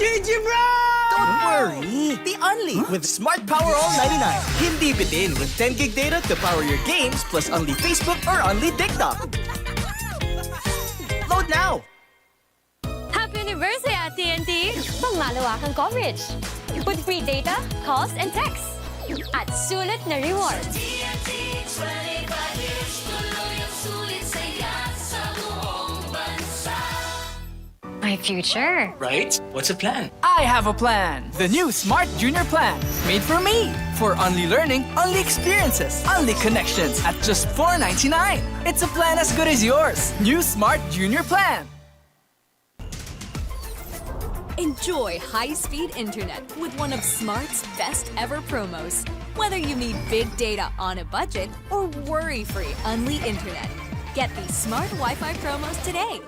Don't worry! The Only with Smart Power All 99. Hindi bitin with 10 gig data to power your games plus only Facebook or only TikTok. Load now! Happy anniversary at TNT! Pangmalawakang coverage. With free data, calls, and texts. At sulit na rewards. TNT, 25 years, tuloy ang sulit saya sa buong bansa. My future. Right? What's the plan? I have a plan. The new Smart Junior Plan. Made for me. For only learning, only experiences, only connections at just $4.99. It's a plan as good as yours. New Smart Junior Plan. Enjoy high-speed internet with one of Smart's best ever promos. Whether you need big data on a budget or worry-free Unli internet, get these Smart Wi-Fi promos today.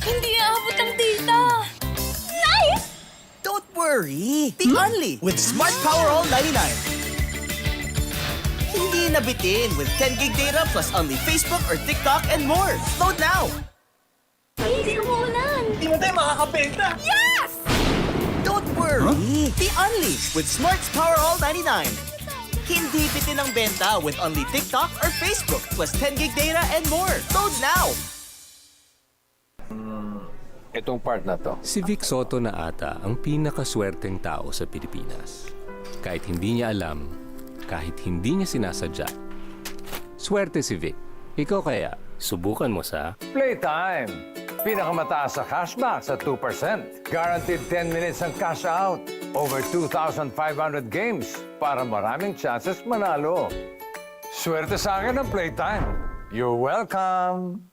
Hindi aabot ang data. Nice! Don't worry! The Only with Smart Power All 99. Hindi na bitin with 10 gig data plus only Facebook or TikTok and more. Load now! Hindi umuulan. Hindi mo tayo makakabenta! Yes! Don't worry! The Only with Smart's Power All 99. Hindi bitin ang benta with only TikTok or Facebook plus 10 gig data and more. Load now! Itong part na to. Si Vic Soto na ata ang pinakaswerteng tao sa Pilipinas. Kahit hindi niya alam, kahit hindi niya sinasadya. Swerte si Vic. Ikaw kaya, subukan mo sa PlayTime. Pinakamataas sa cashback sa 2%. Guaranteed 10 minutes ang cash out. Over 2,500 games para maraming chances manalo. Swerte sa akin ang PlayTime. You're welcome.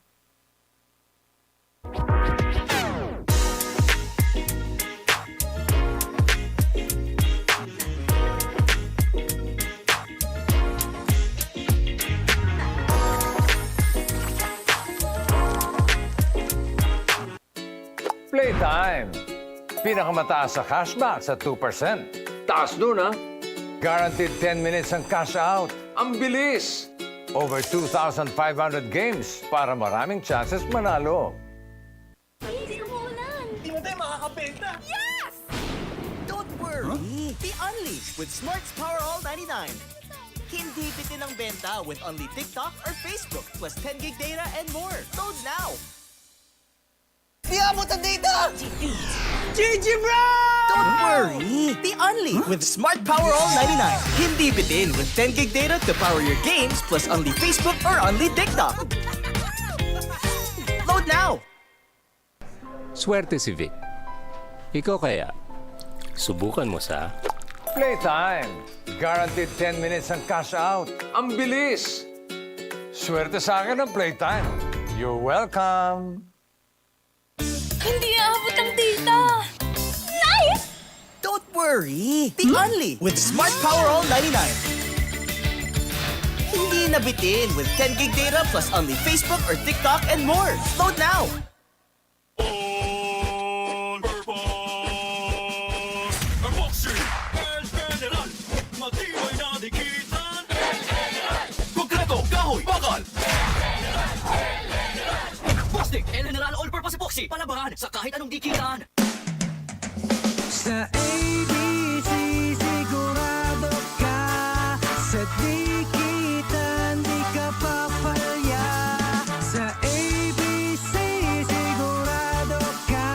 PlayTime. Pinakamataas sa cashback sa 2%. Taas nun, ha? Guaranteed 10 minutes ang cash out. Ang bilis! Over 2,500 games para maraming chances manalo. Hindi umuulan. Hindi mo tayo makakabenta! Yes! Don't worry! The Only with Smart's Power All 99. Hindi bitin ang benta with only TikTok or Facebook plus 10 gig data and more. Load now! Di abot ang data! GG bro! Don't worry! The Only with Smart Power All 99. Hindi bitin with 10 gig data to power your games plus only Facebook or only TikTok. Load now! swerte si Vic. Ikaw kaya, subukan mo sa PlayTime. Guaranteed 10 minutes ang cash out. Ang bilis! Swerte sa akin ang PlayTime. You're welcome. Hindi aabot ang data. Nice! Don't worry! The Only with Smart Power All 99. Hindi na bitin with 10 gig data plus only Facebook or TikTok and more. Load now! General All-Purpose Epoxy, palabahan sa kahit anong dikitan. Sa ABC, sigurado ka. Sa dikitan, di ka papalya. Sa ABC, sigurado ka.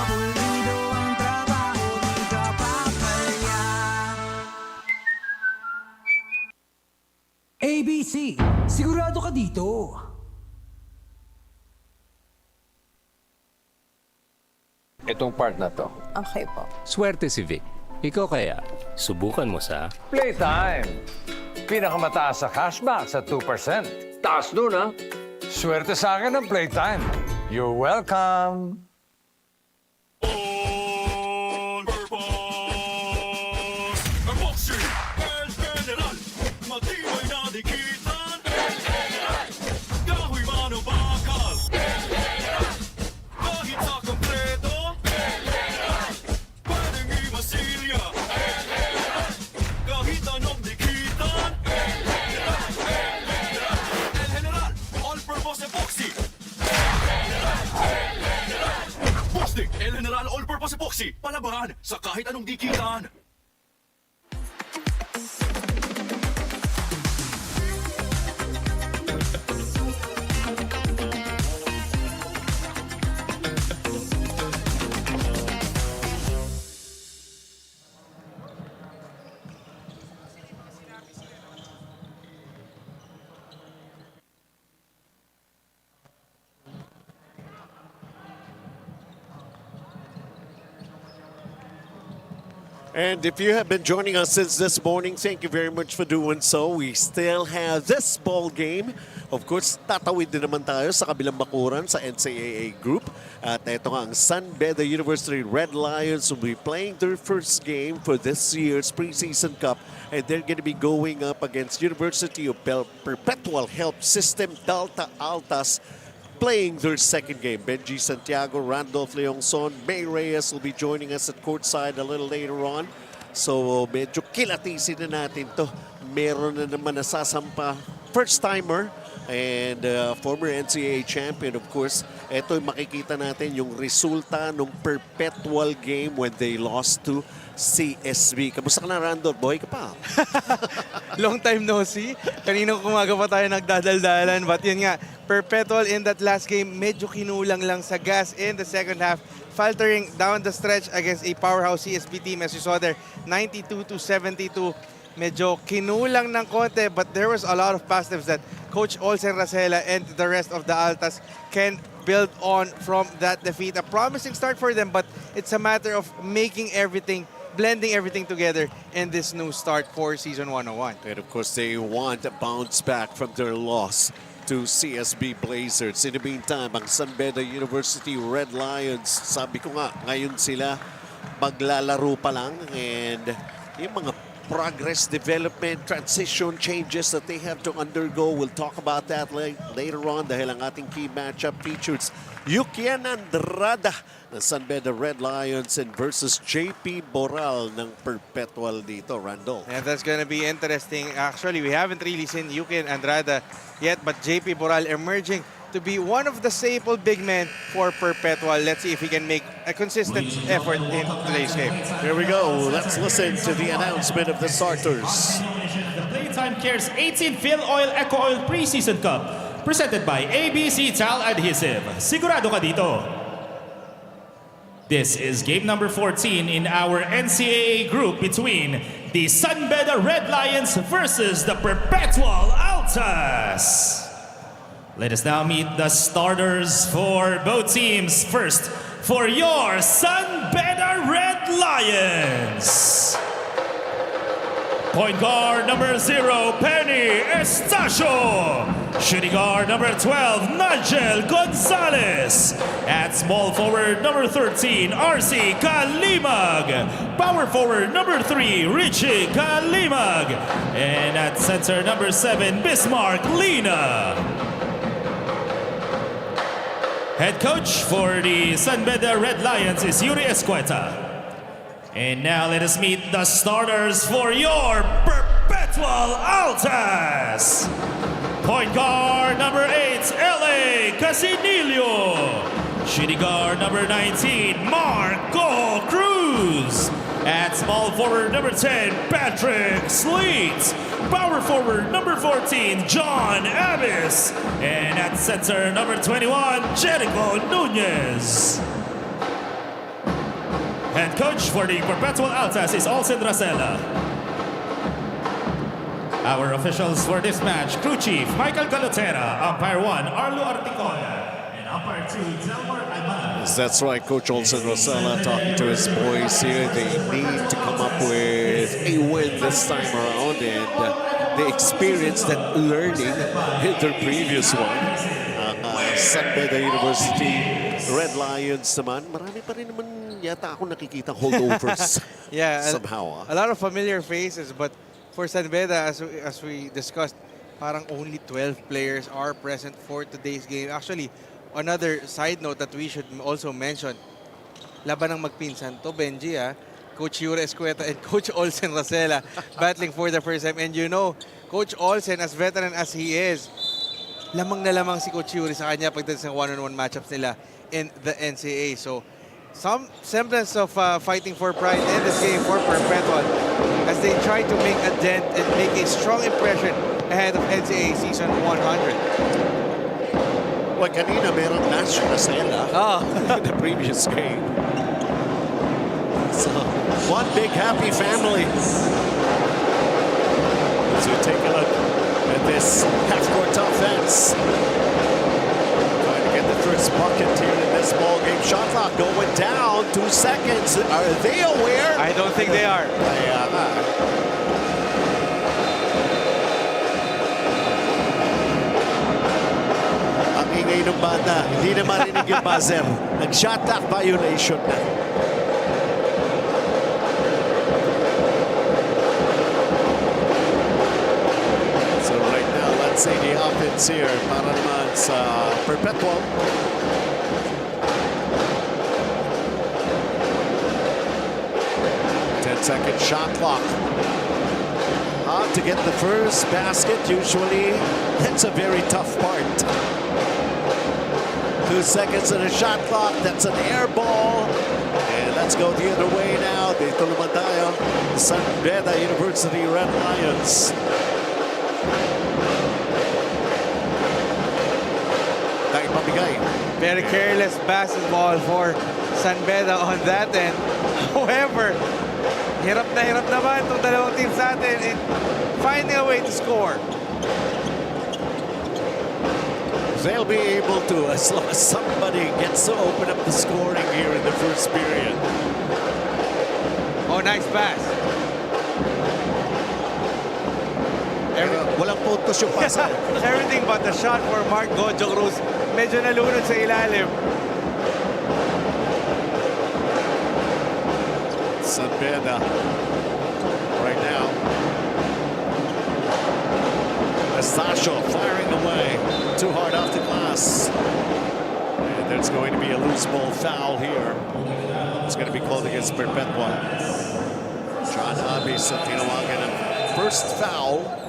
Pulido ang trabaho, di ka papalya. ABC, sigurado ka dito. Itong part na to. Okay po. swerte si Vic. Ikaw kaya, subukan mo sa PlayTime. Pinakamataas sa cashback sa 2%. Taas nun, ha? Swerte sa akin ang PlayTime. You're welcome. El General, All-Purpose Epoxy. General All-Purpose Epoxy, palabahan sa kahit anong dikitan. And if you have been joining us since this morning, thank you very much for doing so. We still have this ball game. Of course, tatawid din naman tayo sa kabilang bakuran sa NCAA group. At ito nga, ang Beda University Red Lions will be playing their first game for this year's Preseason Cup. And they're going to be going up against University of Perpetual Health System DALTA Altas, playing their second game. Benji Santiago, Randolph Leongson, May Reyes will be joining us at courtside a little later on. So medyo kilatisin na natin to. Meron na naman nasasampa, first-timer and former NCAA champion, of course. Ito makikita natin yung resulta ng Perpetual game when they lost to CSB. Kamusta ka na, Randolph? Boy ka pa. Long time no see. Kaninang kumaga pa tayo nagdadaldalan. But yun nga, Perpetual in that last game, medyo kinulang lang sa gas in the second half. Faltering down the stretch against a powerhouse CSB team. As you saw there, 92-72. Medyo kinulang ng konti, but there was a lot of positives that Coach Olsen Racela and the rest of the Altas can build on from that defeat. A promising start for them, but it's a matter of making everything, blending everything together in this new start for Season 101. And of course, they want a bounce back from their loss to CSB Blazers. In the meantime, ang Beda University Red Lions, sabi ko nga, ngayon sila maglalaro pa lang, and yung mga progress, development, transition changes that they have to undergo. We'll talk about that later on dahil ang ating key matchup features Yukian Andrada ng Beda Red Lions and versus JP Boral ng Perpetual dito, Randall. And that's going to be interesting. Actually, we haven't really seen Yukian Andrada yet, but JP Boral emerging to be one of the staple big men for Perpetual. Let's see if he can make a consistent effort in today's game. Here we go. Let's listen to the announcement of the starters. The PlayTime Cares 18th Filoil EcoOil Preseason Cup, presented by ABC Tile Adhesive. Sigurado ka dito. This is game number 14 in our NCAA group between the Beda Red Lions versus the Perpetual Altas. Let us now meet the starters for both teams. First, for your Beda Red Lions. Point guard number 0, Penny Estacio. Shooting guard number 12, Nigel Gonzalez. At small forward number 13, RC Kalimag. Power forward number 3, Richie Kalimag. And at center number 7, Bismarck Lina. Head coach for the Beda Red Lions is Yuri Escueta. And now let us meet the starters for your Perpetual Altas. Point guard number 8, LA Casinillo. Shooting guard number 19, Marco Cruz. At small forward number 10, Patrick Sleet. Power forward number 14, John Abbas. And at center number 21, Jericho Nunez. Head coach for the Perpetual Altas is Olsen Racela. Our officials for this match, crew chief Michael Galotera, umpire 1 Arlo Articola, and umpire 2 Zelmar Almanas. That's right, Coach Olsen Rosella talking to his boys here. They need to come up with a win this time around, and they experienced that learning in their previous one. Beda University Red Lions naman, marami pa rin naman yata ako nakikita holdovers. Yeah, somehow. A lot of familiar faces, but for Beda, as we discussed, parang only 12 players are present for today's game. Actually, another side note that we should also mention, laban ng magpinsan to, Benji, Coach Yuri Escueta and Coach Olsen Racela battling for the first time. And you know, Coach Olsen, as veteran as he is, lamang na lamang si Coach Yuri sa kanya pagdating sa one-on-one matchups nila in the NCAA. So, some semblance of fighting for pride in this game for Perpetual as they try to make a dent and make a strong impression ahead of NCAA Season 100. Well, kanina meron dash na sela in the previous game. So, one big happy family. As we take a look at this half-court offense. Trying to get the first bucket here in this ball game. Shot clock going down. 2 seconds. Are they aware? I don't think they are. Kaya nga. Ang ingay ng bata. Hindi na marinig yung buzzer. Nag-shot clock violation na. Say the offense here para naman sa Perpetual. Ten-second shot clock. To get the first basket, usually that's a very tough part. 2 seconds and a shot clock. That's an air ball. And let's go the other way now. Dito naman tayo sa Beda University Red Lions. Very careless basketball for San Beda on that end. However, hirap na hirap naman itong dalawang teams natin in finding a way to score. They'll be able to as long as somebody gets to open up the scoring here in the first period. Oh, nice pass. Walang puntos yung pasa. Everything but the shot for Mark Gojo Cruz. Medyo nalunod sa ilalim. San Beda right now. Estasio firing away. Too hard off the glass. And there's going to be a loose ball foul here. It's going to be called against Perpetual. John Abis at tinawagan ng first foul.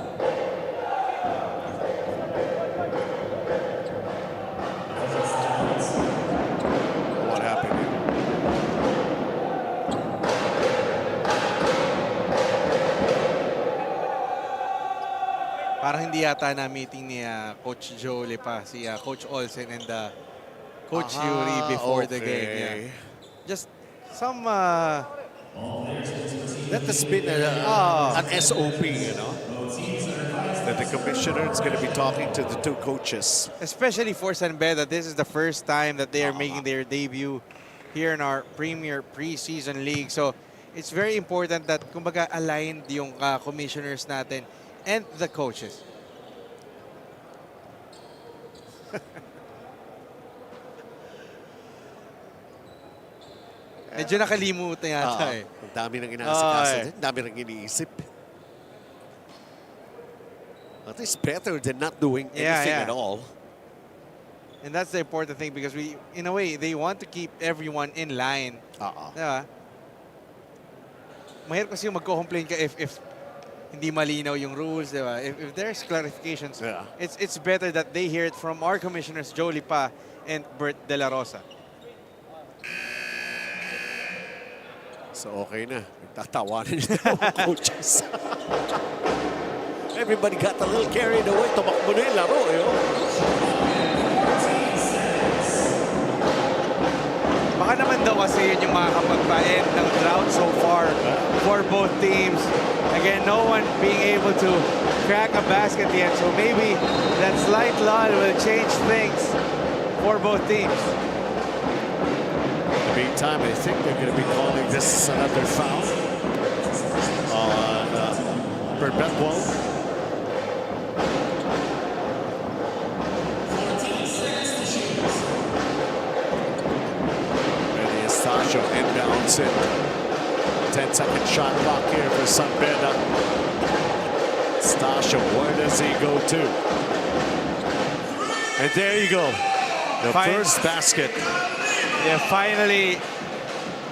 Parang hindi yata na meeting ni Coach Joe Lipa, si Coach Olsen and Coach Yuri before the game. Yeah. Just some... that has been an SOP, you know, that the commissioner is going to be talking to the two coaches. Especially for San Beda, this is the first time that they are making their debut here in our premier preseason league. So it's very important that kumbaga aligned yung commissioners natin and the coaches. Medyo nakalimutan yata eh. Ang dami nang inaasikaso din. Ang dami nang iniisip. At least better than not doing anything at all. And that's the important thing because in a way, they want to keep everyone in line. Diba? Mahirap kasi mag-complain ka if hindi malinaw yung rules, diba? If there's clarifications, it's better that they hear it from our commissioners, Joe Lipa and Bert De La Rosa. So okay na. Nagtatawanan yung dalawang coaches. Everybody got a little carried away. Tumakbo na yung laro. Baka naman daw kasi yun yung makakapagpa-end ng drought so far for both teams. Again, no one being able to crack a basket yet. So maybe that slight lull will change things for both teams. In the meantime, I think they're going to be calling this another foul on Perpetual. And Estasio inbounds it. 10-second shot clock here for San Beda. Estasio, where does he go to? And there you go. The first basket. Yeah, finally,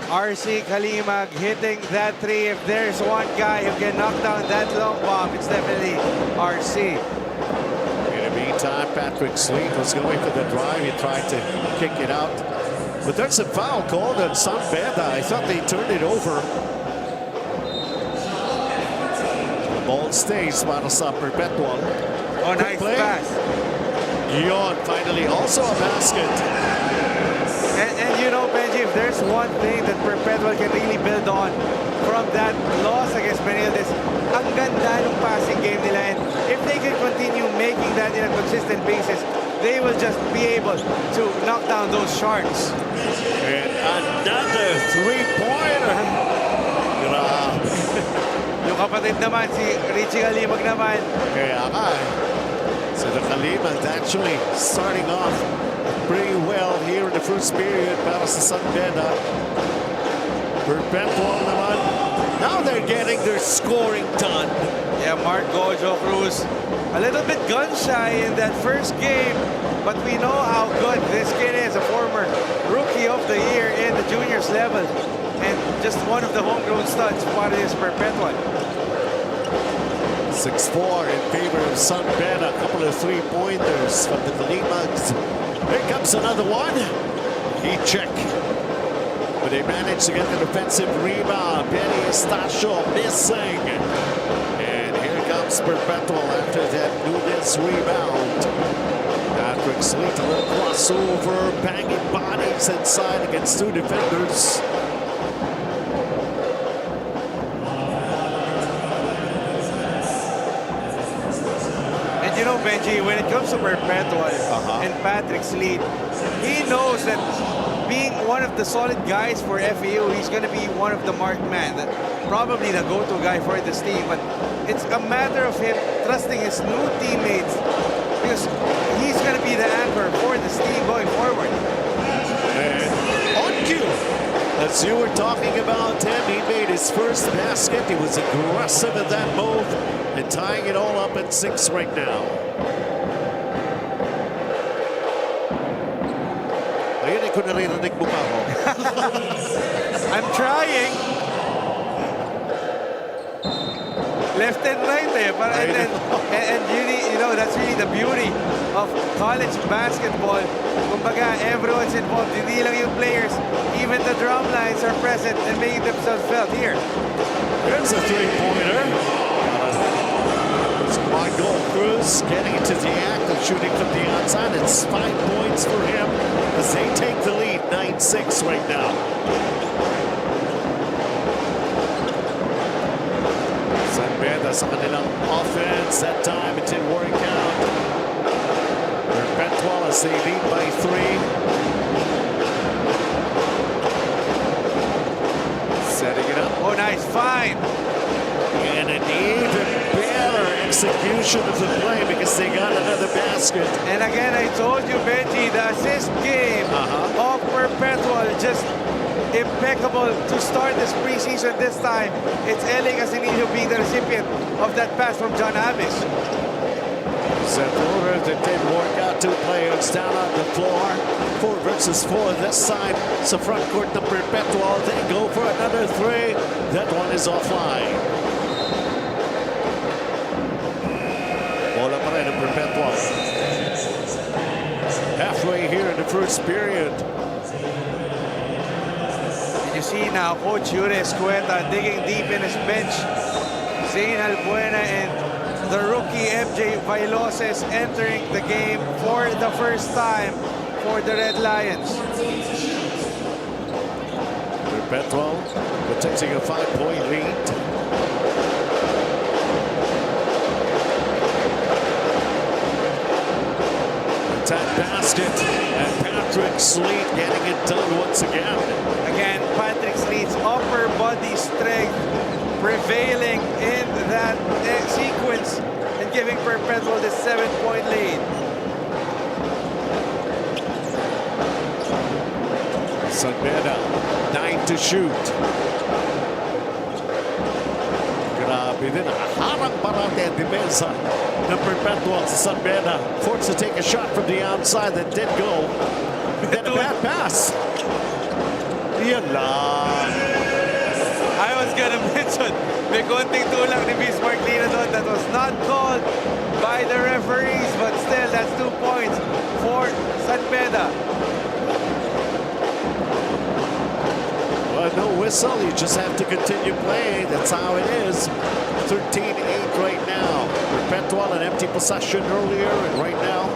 RC Kalimag hitting that three. If there's one guy who can knock down that long bomb, it's definitely RC. In the meantime, Patrick Sweet was going for the drive. He tried to kick it out. But there's a foul called on San Beda. I thought they turned it over. The ball stays para sa Perpetual. Oh, nice pass. Yon, finally, also a basket. And you know, Benji, if there's one thing that Perpetual can really build on from that loss against Benildes, ang ganda ng passing game nila. And if they can continue making that in a consistent basis, they will just be able to knock down those sharks. And another three-pointer. Grabe. Yung kapatid naman, si Richie Kalimag naman. Kaya nga. So the Kalimag actually starting off pretty well here in the first period para sa San Beda. Perpetual naman. Now they're getting their scoring done. Yeah, Mark Gojo Cruz, a little bit gun-shy in that first game, but we know how good this kid is, a former Rookie of the Year in the juniors level, and just one of the homegrown studs for this Perpetual. 6-4 in favor of San Beda. A couple of three-pointers from the Kalimags. Here comes another one. Heat check. But they managed to get the defensive rebound. Benny Estacio missing. And here comes Perpetual after that Nunes rebound. Patrick Sleet, a little crossover, banging bodies inside against two defenders. And you know, Benji, when it comes to Perpetual and Patrick Sleet, he knows that being one of the solid guys for FAU, he's going to be one of the marked man, probably the go-to guy for this team. But it's a matter of him trusting his new teammates because he's going to be the anchor for this team going forward. And on cue, as you were talking about him, he made his first basket. He was aggressive in that move and tying it all up at 6 right now. Ayun, ko naririnig mo pa ako. I'm trying. Left and right there, but and you know that's really the beauty of college basketball. Kumbaga, everyone's involved. Hindi lang yung players, even the drum lines are present and making themselves felt here. There's a three-pointer. Michael Cruz getting into the act of shooting from the outside. It's 5 points for him as they take the lead, 9-6 right now. San Beda sa kanilang offense. That time it didn't work out. Perpetual as they lead by 3. Setting it up. Oh, nice, fine. And an even better execution of the play because they got another basket. And again, I told you, Benji, the assist game of Perpetual just impeccable to start this preseason this time. It's Eli Casinillo being the recipient of that pass from John Abish. Set over, that didn't work out. 2 players down on the floor. 4 versus 4 this side. So front court to Perpetual. They go for another 3. That one is offline. Bola pa rin ang Perpetual. Halfway here in the first period. You see now Coach Yuri Escueta digging deep in his bench. Zane Albuena and the rookie MJ Vailoses entering the game for the first time for the Red Lions. Perpetual protecting a 5-point lead. Attack basket and Patrick Sleet getting it done once again. Again, Patrick Sleet's upper body strength prevailing in that sequence and giving Perpetual the 7-point lead. San Beda, 9 to shoot. Grabe din, harang parate ang depensa ng Perpetual sa San Beda. Forced to take a shot from the outside that did go. Then a bad pass. Yan lang. I was gonna mention, may konting tulak ni Bismarck Lina doon that was not called by the referees, but still, that's 2 points for San Beda. no whistle. You just have to continue playing. That's how it is. 13-8 right now. Perpetual an empty possession earlier, and right now,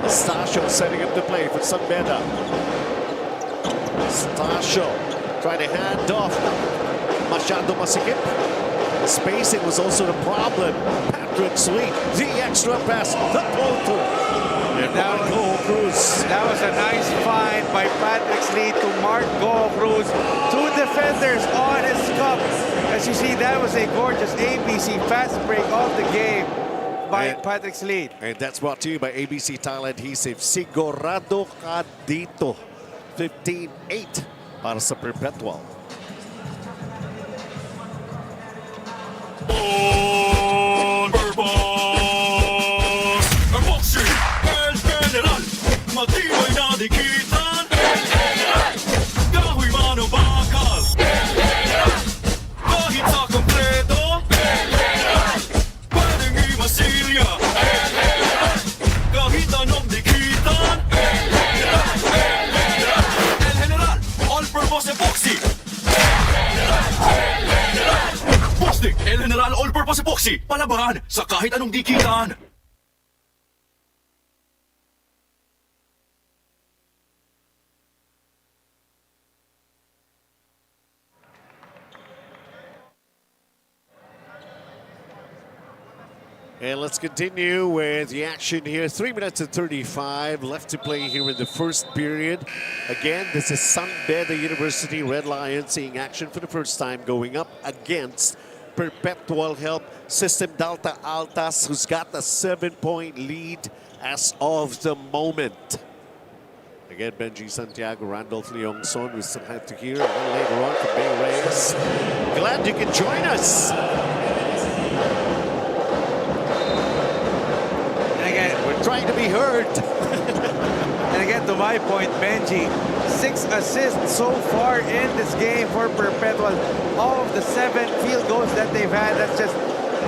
Stasio setting up the play for San Beda. Stasio trying to hand off. Masyado masikip. The spacing was also the problem. Patrick Sweet, the extra pass, the floater. And Marco Cruz. That was a nice find by Patrick Sweet to Marco Cruz. Two defenders on his cup. As you see, that was a gorgeous ABC fast break of the game by Patrick Sweet. And that's brought to you by ABC Tile Adhesive. Sigurado ka dito. 15-8 para sa Perpetual. On purpose, ang boxing, El General, matibay na dikitan, El General, kahoy man o bakal, El General, kahit sa kompleto, El General, pwedeng imasilya, El General, kahit anong dikitan, El General, El General, El General, all-purpose epoxy, El General All-Purpose Epoxy, palabahan sa kahit anong dikitan. And let's continue with the action here. 3 minutes and 35 left to play here in the first period. Again, this is San Beda University Red Lions seeing action for the first time, going up against Perpetual Help System DALTA Altas, who's got a 7-point lead as of the moment. Again, Benji Santiago, Randolph Leongson, we still have to hear a little later on from Bay Reyes. Glad you can join us. And again, we're trying to be heard. And again, to my point, Benji, 6 assists so far in this game for Perpetual. All of the 7 field goals that they've had, that's just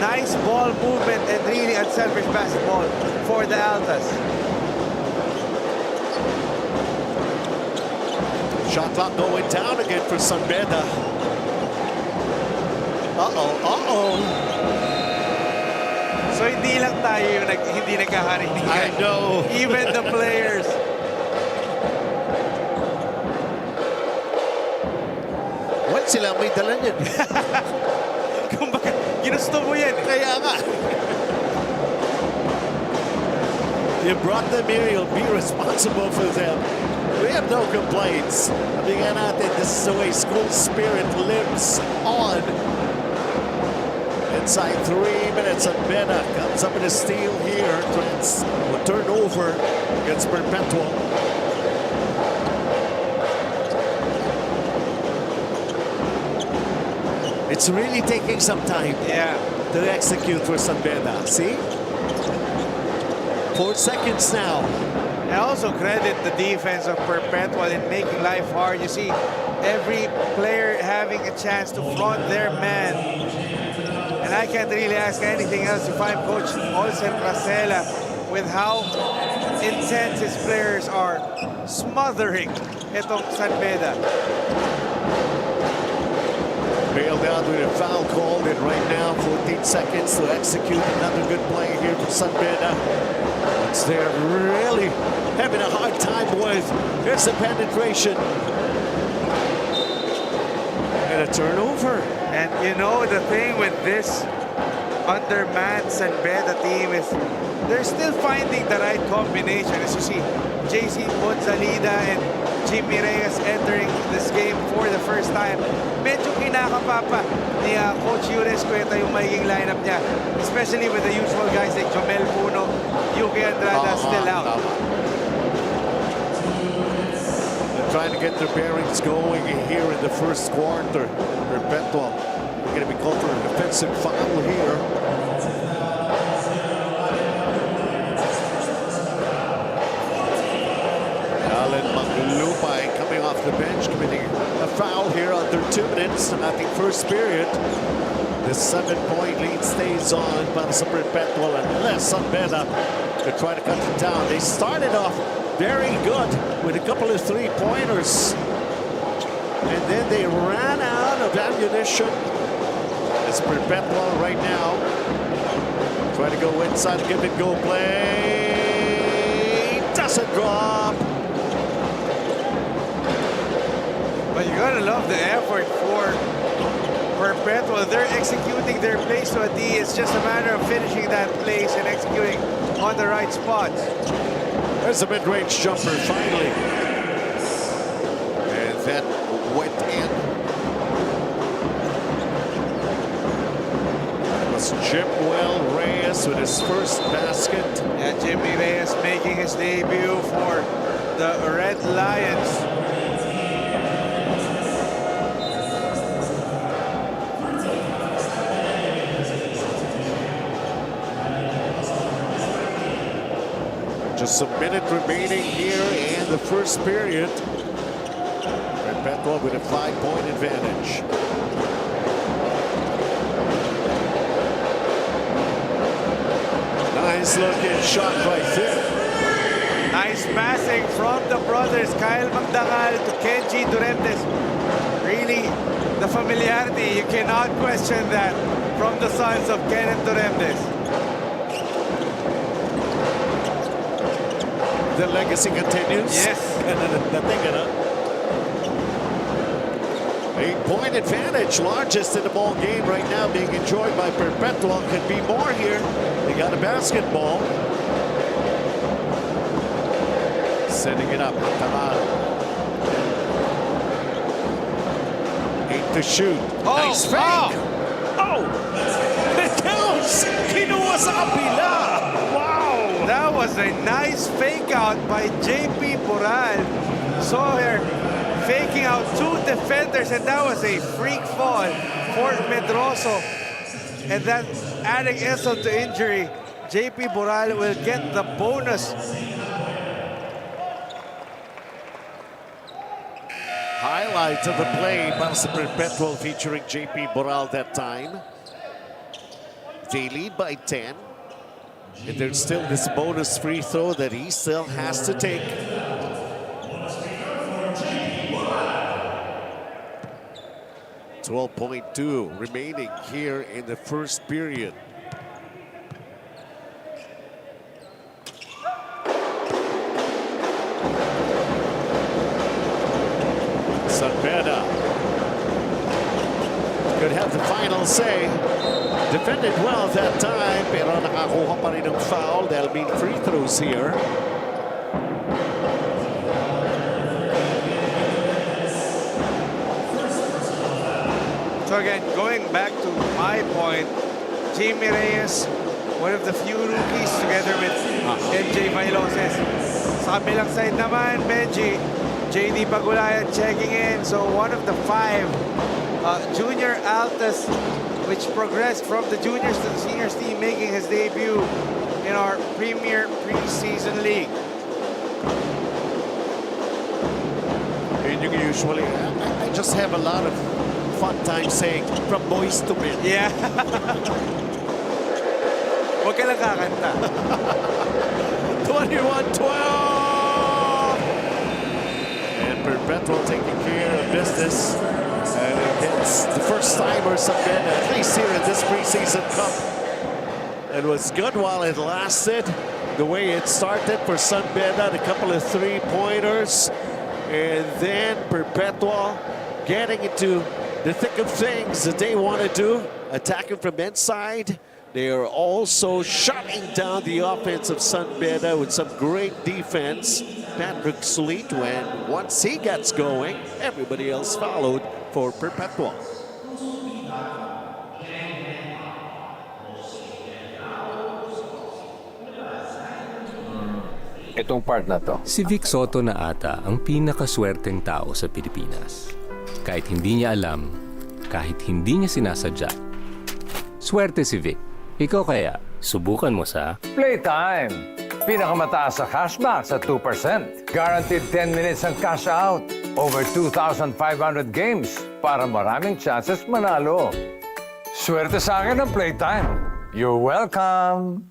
nice ball movement and really unselfish basketball for the Altas. Shot clock going down again for San Beda. So hindi lang tayo yung hindi nagkaharinigan. I know. Even the players. What sila may dala niyan? Kumbaga, ginusto mo yan. Kaya nga. You brought them here, you'll be responsible for them. We have no complaints. Sabihin natin, this is the way school spirit lives on. Inside 3 minutes, and Beda comes up with a steal here. A turnover against Perpetual. It's really taking some time to execute for San Beda. See? 4 seconds now. I also credit the defense of Perpetual in making life hard. You see every player having a chance to front their man. And I can't really ask anything else if I'm Coach Olsen Racela with how intense his players are smothering itong San Beda. Bailed out with a foul called, and right now 14 seconds to execute another good play here for San Beda. They're really having a hard time with. Here's the penetration. And a turnover. And you know, the thing with this undermanned San Beda team is they're still finding the right combination. As you see, JC Bonzalida and Jimmy Reyes entering this game for the first time. Medyo kinakapapa ni Coach Yures Cueta yung magiging lineup niya. Especially with the usual guys like Jomel Puno, Yuki Andrada still out. They're trying to get their bearings going here in the first quarter. Perpetual, we're going to be called for an offensive foul here. Coming off the bench, committing a foul here under 2 minutes. And I think first period, the 7-point lead stays on para sa Perpetual unless San Beda could try to cut it down. They started off very good with a couple of 3-pointers. And then they ran out of ammunition. It's Perpetual right now. Trying to go inside, give and go play. Doesn't drop. But you gotta love the effort for Perpetual. They're executing their plays to a D. It's just a matter of finishing that place and executing on the right spots. There's a mid-range jumper finally. And that went in. That was Jimwell Reyes with his first basket. And Jimmy Reyes making his debut for the Red Lions. Just a minute remaining here in the first period. Perpetual with a 5-point advantage. Nice looking shot right there. Nice passing from the brothers, Kyle Magdangal to Kenji Durentes. Really, the familiarity, you cannot question that from the sons of Kenneth Durentes. The legacy continues. Yes. And the thing, 8-point advantage, largest in the ball game right now, being enjoyed by Perpetual. Could be more here. They got a basketball. Setting it up. Tamal. 8 to shoot. Oh, nice fake. Oh! It counts! Kinuha sa kapila! Wow! That was a nice fake out by JP Boral. Saw her faking out 2 defenders, and that was a freak fall for Medroso. And then adding insult to injury, JP Boral will get the bonus. Highlight of the play, para sa Perpetual featuring JP Boral that time. They lead by 10. And there's still this bonus free throw that he still has to take. .2 remaining here in the first period. Beda could have the final say. Defended well that time, pero nakakuha pa rin ng foul. There'll be free throws here. So again, going back to my point, Jimmy Reyes, one of the few rookies together with MJ Bailoses. Sa kabilang side naman, Benji, JD Pagulayan checking in. So one of the 5 junior altas which progressed from the juniors to the seniors team, making his debut in our Premier Preseason League. Usually, I just have a lot of fun time saying from boys to men. Yeah. Huwag ka lang kakanta. 21-12. And Perpetual taking care of business. And against the first timers of Beda, at least here in this preseason cup. It was good while it lasted. The way it started for Sun Beda, a couple of 3-pointers. And then Perpetual getting into the thick of things that they want to do. Attacking from inside. They are also shutting down the offense of Sun Beda with some great defense. Patrick Solito, and once he gets going, everybody else followed for Perpetual. Itong part na to. Si Vic Soto na ata ang pinakaswerteng tao sa Pilipinas. Kahit hindi niya alam, kahit hindi niya sinasadya. Swerte si Vic. Ikaw kaya, subukan mo sa PlayTime. Pinakamataas sa cashback sa 2%. Guaranteed 10 minutes ang cash out. Over 2,500 games para maraming chances manalo. Swerte sa akin ng PlayTime. You're welcome.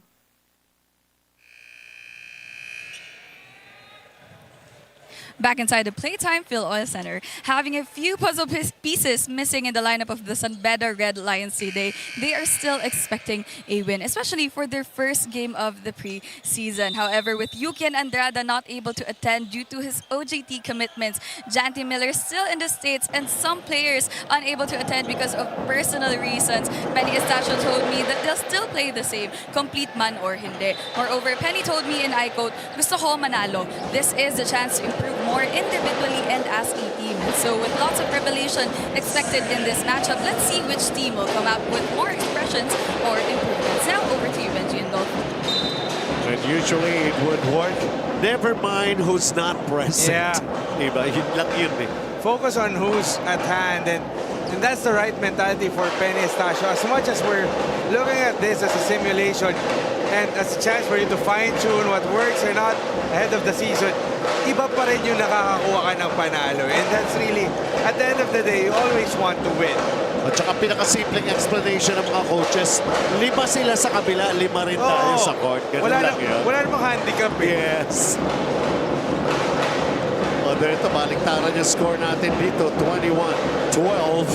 Back inside the PlayTime Filoil Center, having a few puzzle pieces missing in the lineup of the Beda Red Lions today, they are still expecting a win, especially for their first game of the preseason. However, with Yuki and Andrada not able to attend due to his OJT commitments, Janty Miller still in the States, and some players unable to attend because of personal reasons, Penny Estacio told me that they'll still play the same, complete man or hindi. Moreover, Penny told me in iQuote, gusto ko manalo. This is the chance to improve more individually and as a team. So with lots of revelation expected in this matchup, let's see which team will come out with more expressions or improvements. Now over to you, Benji and Dolph. And usually it would work. Never mind who's not present. Yeah. Diba? Yun lang yun eh. Focus on who's at hand, and that's the right mentality for Penny Estacio. As much as we're looking at this as a simulation and as a chance for you to fine-tune what works or not ahead of the season, iba pa rin yung nakakakuha ka ng panalo. And that's really, at the end of the day, you always want to win. At saka pinakasimpleng explanation ng mga coaches, 5 sila sa kabila, 5 rin tayo sa court. Ganun lang yun. Wala namang handicap eh. Yes. O, dito, baliktaran yung score natin dito, 21-12.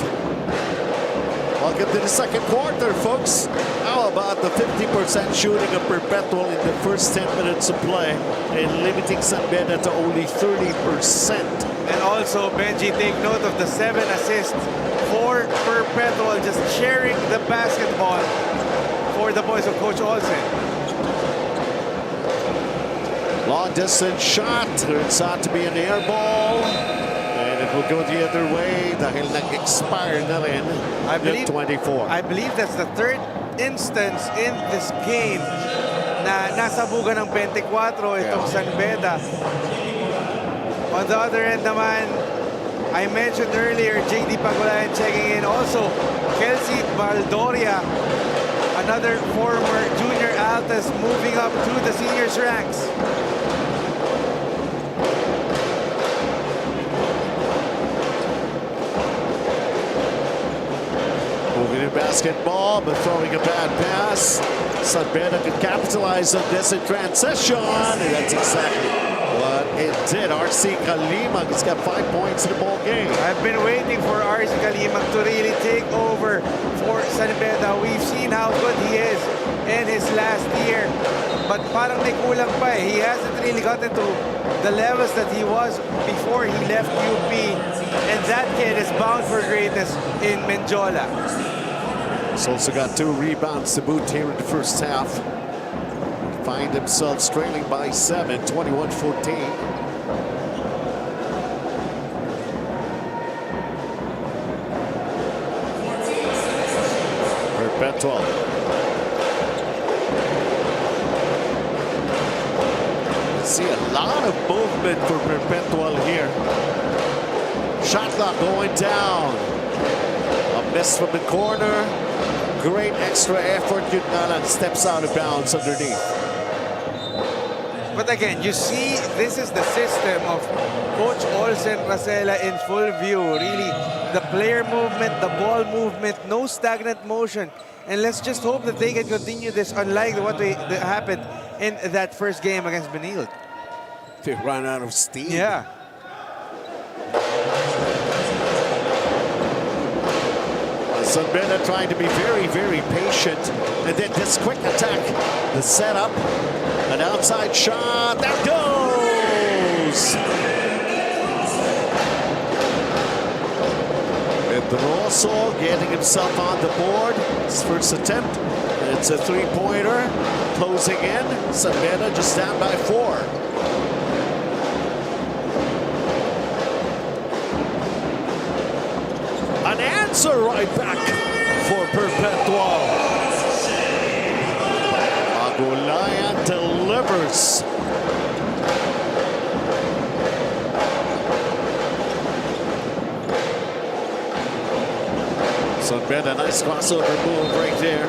Welcome to the second quarter, folks. How about the 50% shooting of Perpetual in the first 10 minutes of play and limiting Beda to only 30%? And also, Benji, take note of the 7 assists for Perpetual, just sharing the basketball for the boys of Coach Olsen. Long distance shot, turns out to be an air ball. And it will go the other way dahil nag-expire na rin yung 24. I believe that's the third instance in this game na nasabugan ng 24 itong San Beda. On the other end naman, I mentioned earlier, JD Pagulayan checking in. Also, Kelsey Baldoria, another former junior Altas, moving up to the seniors ranks. Moving in basketball, but throwing a bad pass. San Beda could capitalize on this in transition, and that's exactly what it did. RC Kalimag has got 5 points in the ball game. I've been waiting for RC Kalimag to really take over for San Beda. We've seen how good he is in his last year, but parang may kulang pa eh. He hasn't really gotten to the levels that he was before he left UP, and that kid is bound for greatness in Menjola. He's also got 2 rebounds to boot here in the first half. Find themselves trailing by 7, 21-14. Perpetual. Let's see a lot of movement for Perpetual here. Shot clock going down. A miss from the corner. Great extra effort. Yun nga lang, steps out of bounds underneath. But again, you see, this is the system of Coach Olsen Racela in full view. Really, the player movement, the ball movement, no stagnant motion. And let's just hope that they can continue this, unlike what that happened in that first game against Benilde. They ran out of steam. Yeah. San Beda trying to be very, very patient. And then this quick attack, the setup, an outside shot, there goes! Pedroso getting himself on the board. His first attempt. It's a three-pointer. Closing in. San Beda just down by 4. An answer right back for Perpetual. Agulayan delivers. San Beda, nice crossover move right there.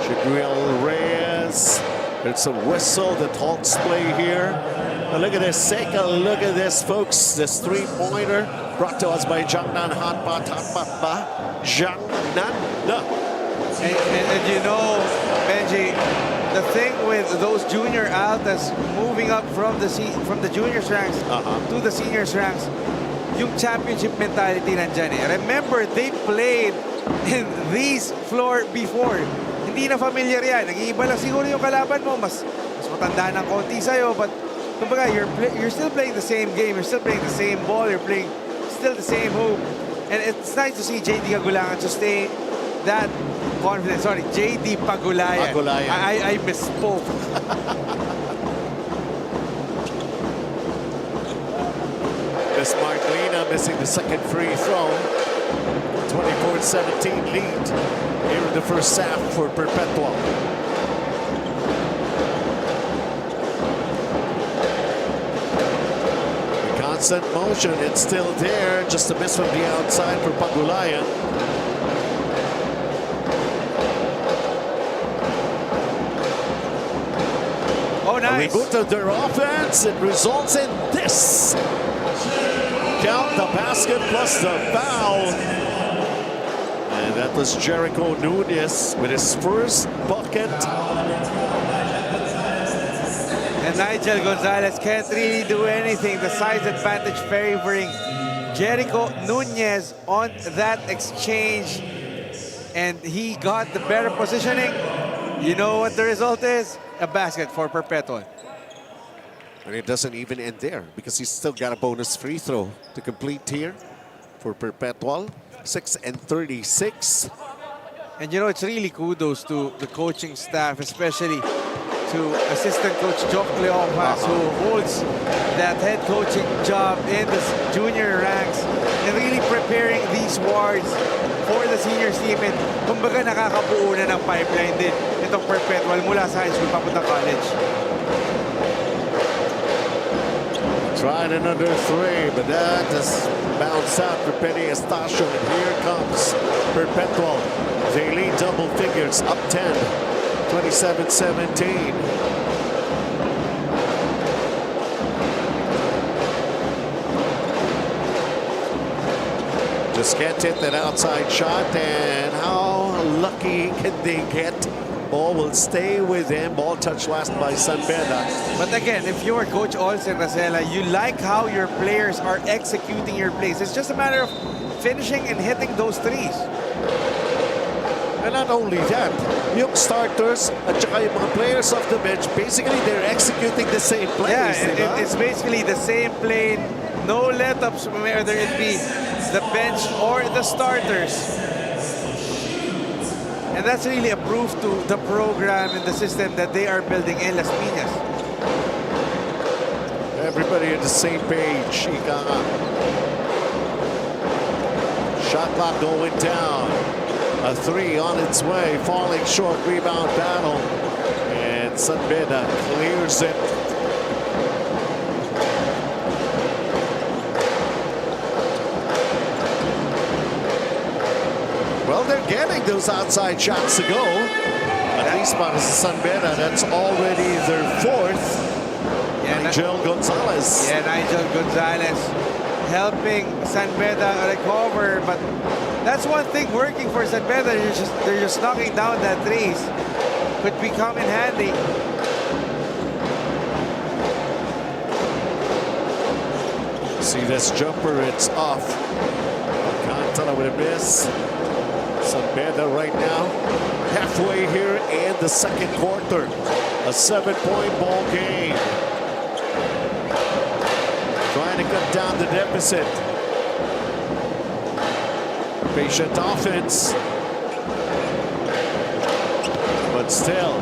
Jibril Reyes. It's a whistle that halts play here. Now look at this, take a look at this, folks. This three-pointer brought to us by Jiangnan Hotpot ba? Jiangnan? No. And you know, Benji, the thing with those junior altas moving up from the juniors ranks to the seniors ranks, yung championship mentality nandyan eh. Remember, they played in this floor before. Hindi na familiar yan. Nag-iiba lang siguro yung kalaban mo. Mas matanda ng konti sa'yo. But, kumbaga, you're still playing the same game. You're still playing the same ball. You're playing still the same hoop. And it's nice to see JD Kagulangan sustain that confidence. Sorry, JD Pagulayan. I misspoke. Smart Lena missing the second free throw. 24-17 lead here in the first half for Perpetual. The constant motion, it's still there. Just a miss from the outside for Pagulayan. Oh, nice. A reboot of their offense. It results in this. Count the basket plus the foul. And that was Jericho Nunez with his first bucket. And Nigel Gonzalez can't really do anything. The size advantage favoring Jericho Nunez on that exchange. And he got the better positioning. You know what the result is? A basket for Perpetual. And it doesn't even end there because he's still got a bonus free throw to complete here for Perpetual. 6 and 36. And you know, it's really kudos to the coaching staff, especially to assistant coach Jock Leopas, who holds that head coaching job in the junior ranks and really preparing these wards for the seniors team. And kumbaga nakakabuo na ng pipeline din itong Perpetual mula sa high school papunta college. Tried another three, but that just bounced out for Penny Estacio. And here comes Perpetual. They lead double figures, up 10, 27-17. Just can't hit that outside shot, and how lucky can they get? Ball will stay with him. Ball touched last by San Beda. But again, if you're Coach Olsen Racela, you like how your players are executing your plays. It's just a matter of finishing and hitting those threes. And not only that, yung starters at saka yung mga players off the bench, basically they're executing the same plays. Yeah, it's basically the same play. No let-ups, whether it be the bench or the starters. And that's really a proof to the program and the system that they are building in Las Piñas. Everybody on the same page. Ika nga. Shot clock going down. A three on its way. Falling short. Rebound battle. And San Beda clears it. Well, they're getting those outside shots to go. At least by San Beda, that's already their fourth. Nigel Gonzalez. Yeah, Nigel Gonzalez helping San Beda recover. But that's one thing working for San Beda. They're just knocking down that threes. Could become in handy. See this jumper, it's off. Cantala with a miss. San Beda right now, halfway here in the second quarter. A 7-point ball game. Trying to cut down the deficit. Patient offense. But still,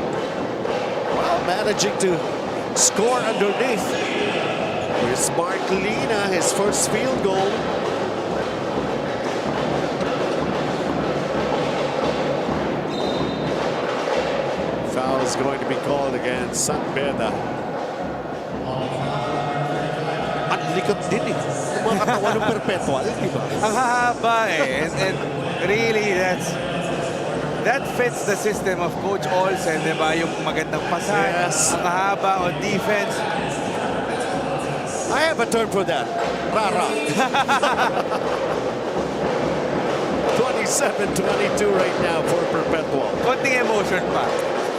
well, managing to score underneath. Here's Mark Lina, his first field goal. Foul is going to be called against San Beda. At likod din eh. Mga katawan ng Perpetual, di ba? Ang hahaba eh. And really, that fits the system of Coach Olsen, di ba? Yung magandang pasan, ang hahaba on defense. I have a term for that. Rara. 27-22 right now for Perpetual. Konting emotion pa.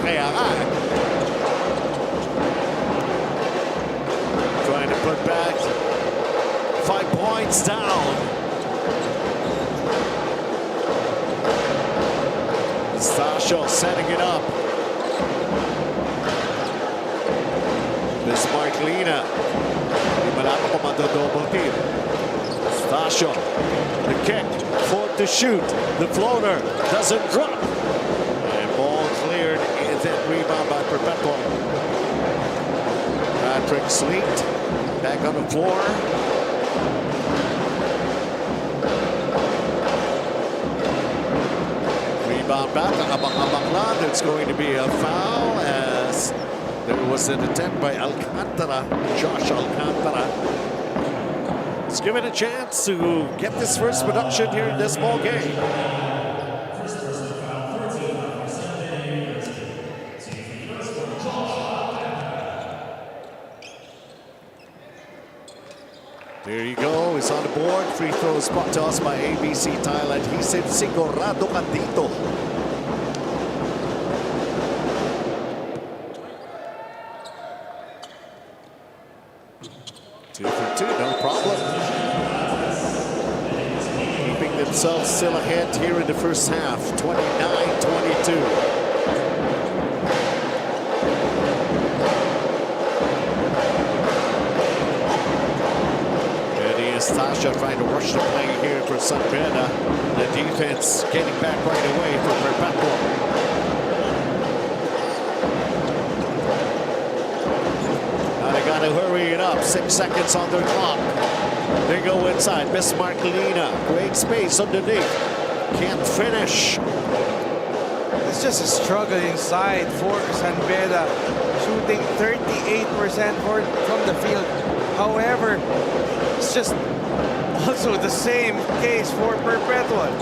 kaya nga. Trying to put back 5 points down. Stasio setting it up. Miss Marklina. Di malapit pa double team. Stasio. The kick. Forward to shoot. The floater doesn't drop. And ball cleared. And then rebound by Perpetual. Patrick Sleet back on the floor. Rebound back. Abang-abang lang. It's going to be a foul as there was an attempt by Alcantara, Josh Alcantara. Let's give it a chance to get this first production here in this ball game. There you go. It's on the board. Free throw spot toss by ABC Tile Adhesive. Sigurado ka dito. Two for two, no problem. Keeping themselves still ahead here in the first half, 29-22. Stasio trying to rush the play here for San Beda. The defense getting back right away for Perpetual. Now they got to hurry it up. 6 seconds on their clock. They go inside. Miss Marklina. Great space underneath. Can't finish. It's just a struggle inside for San Beda, shooting 38% from the field. However, it's just also the same case for Perpetual.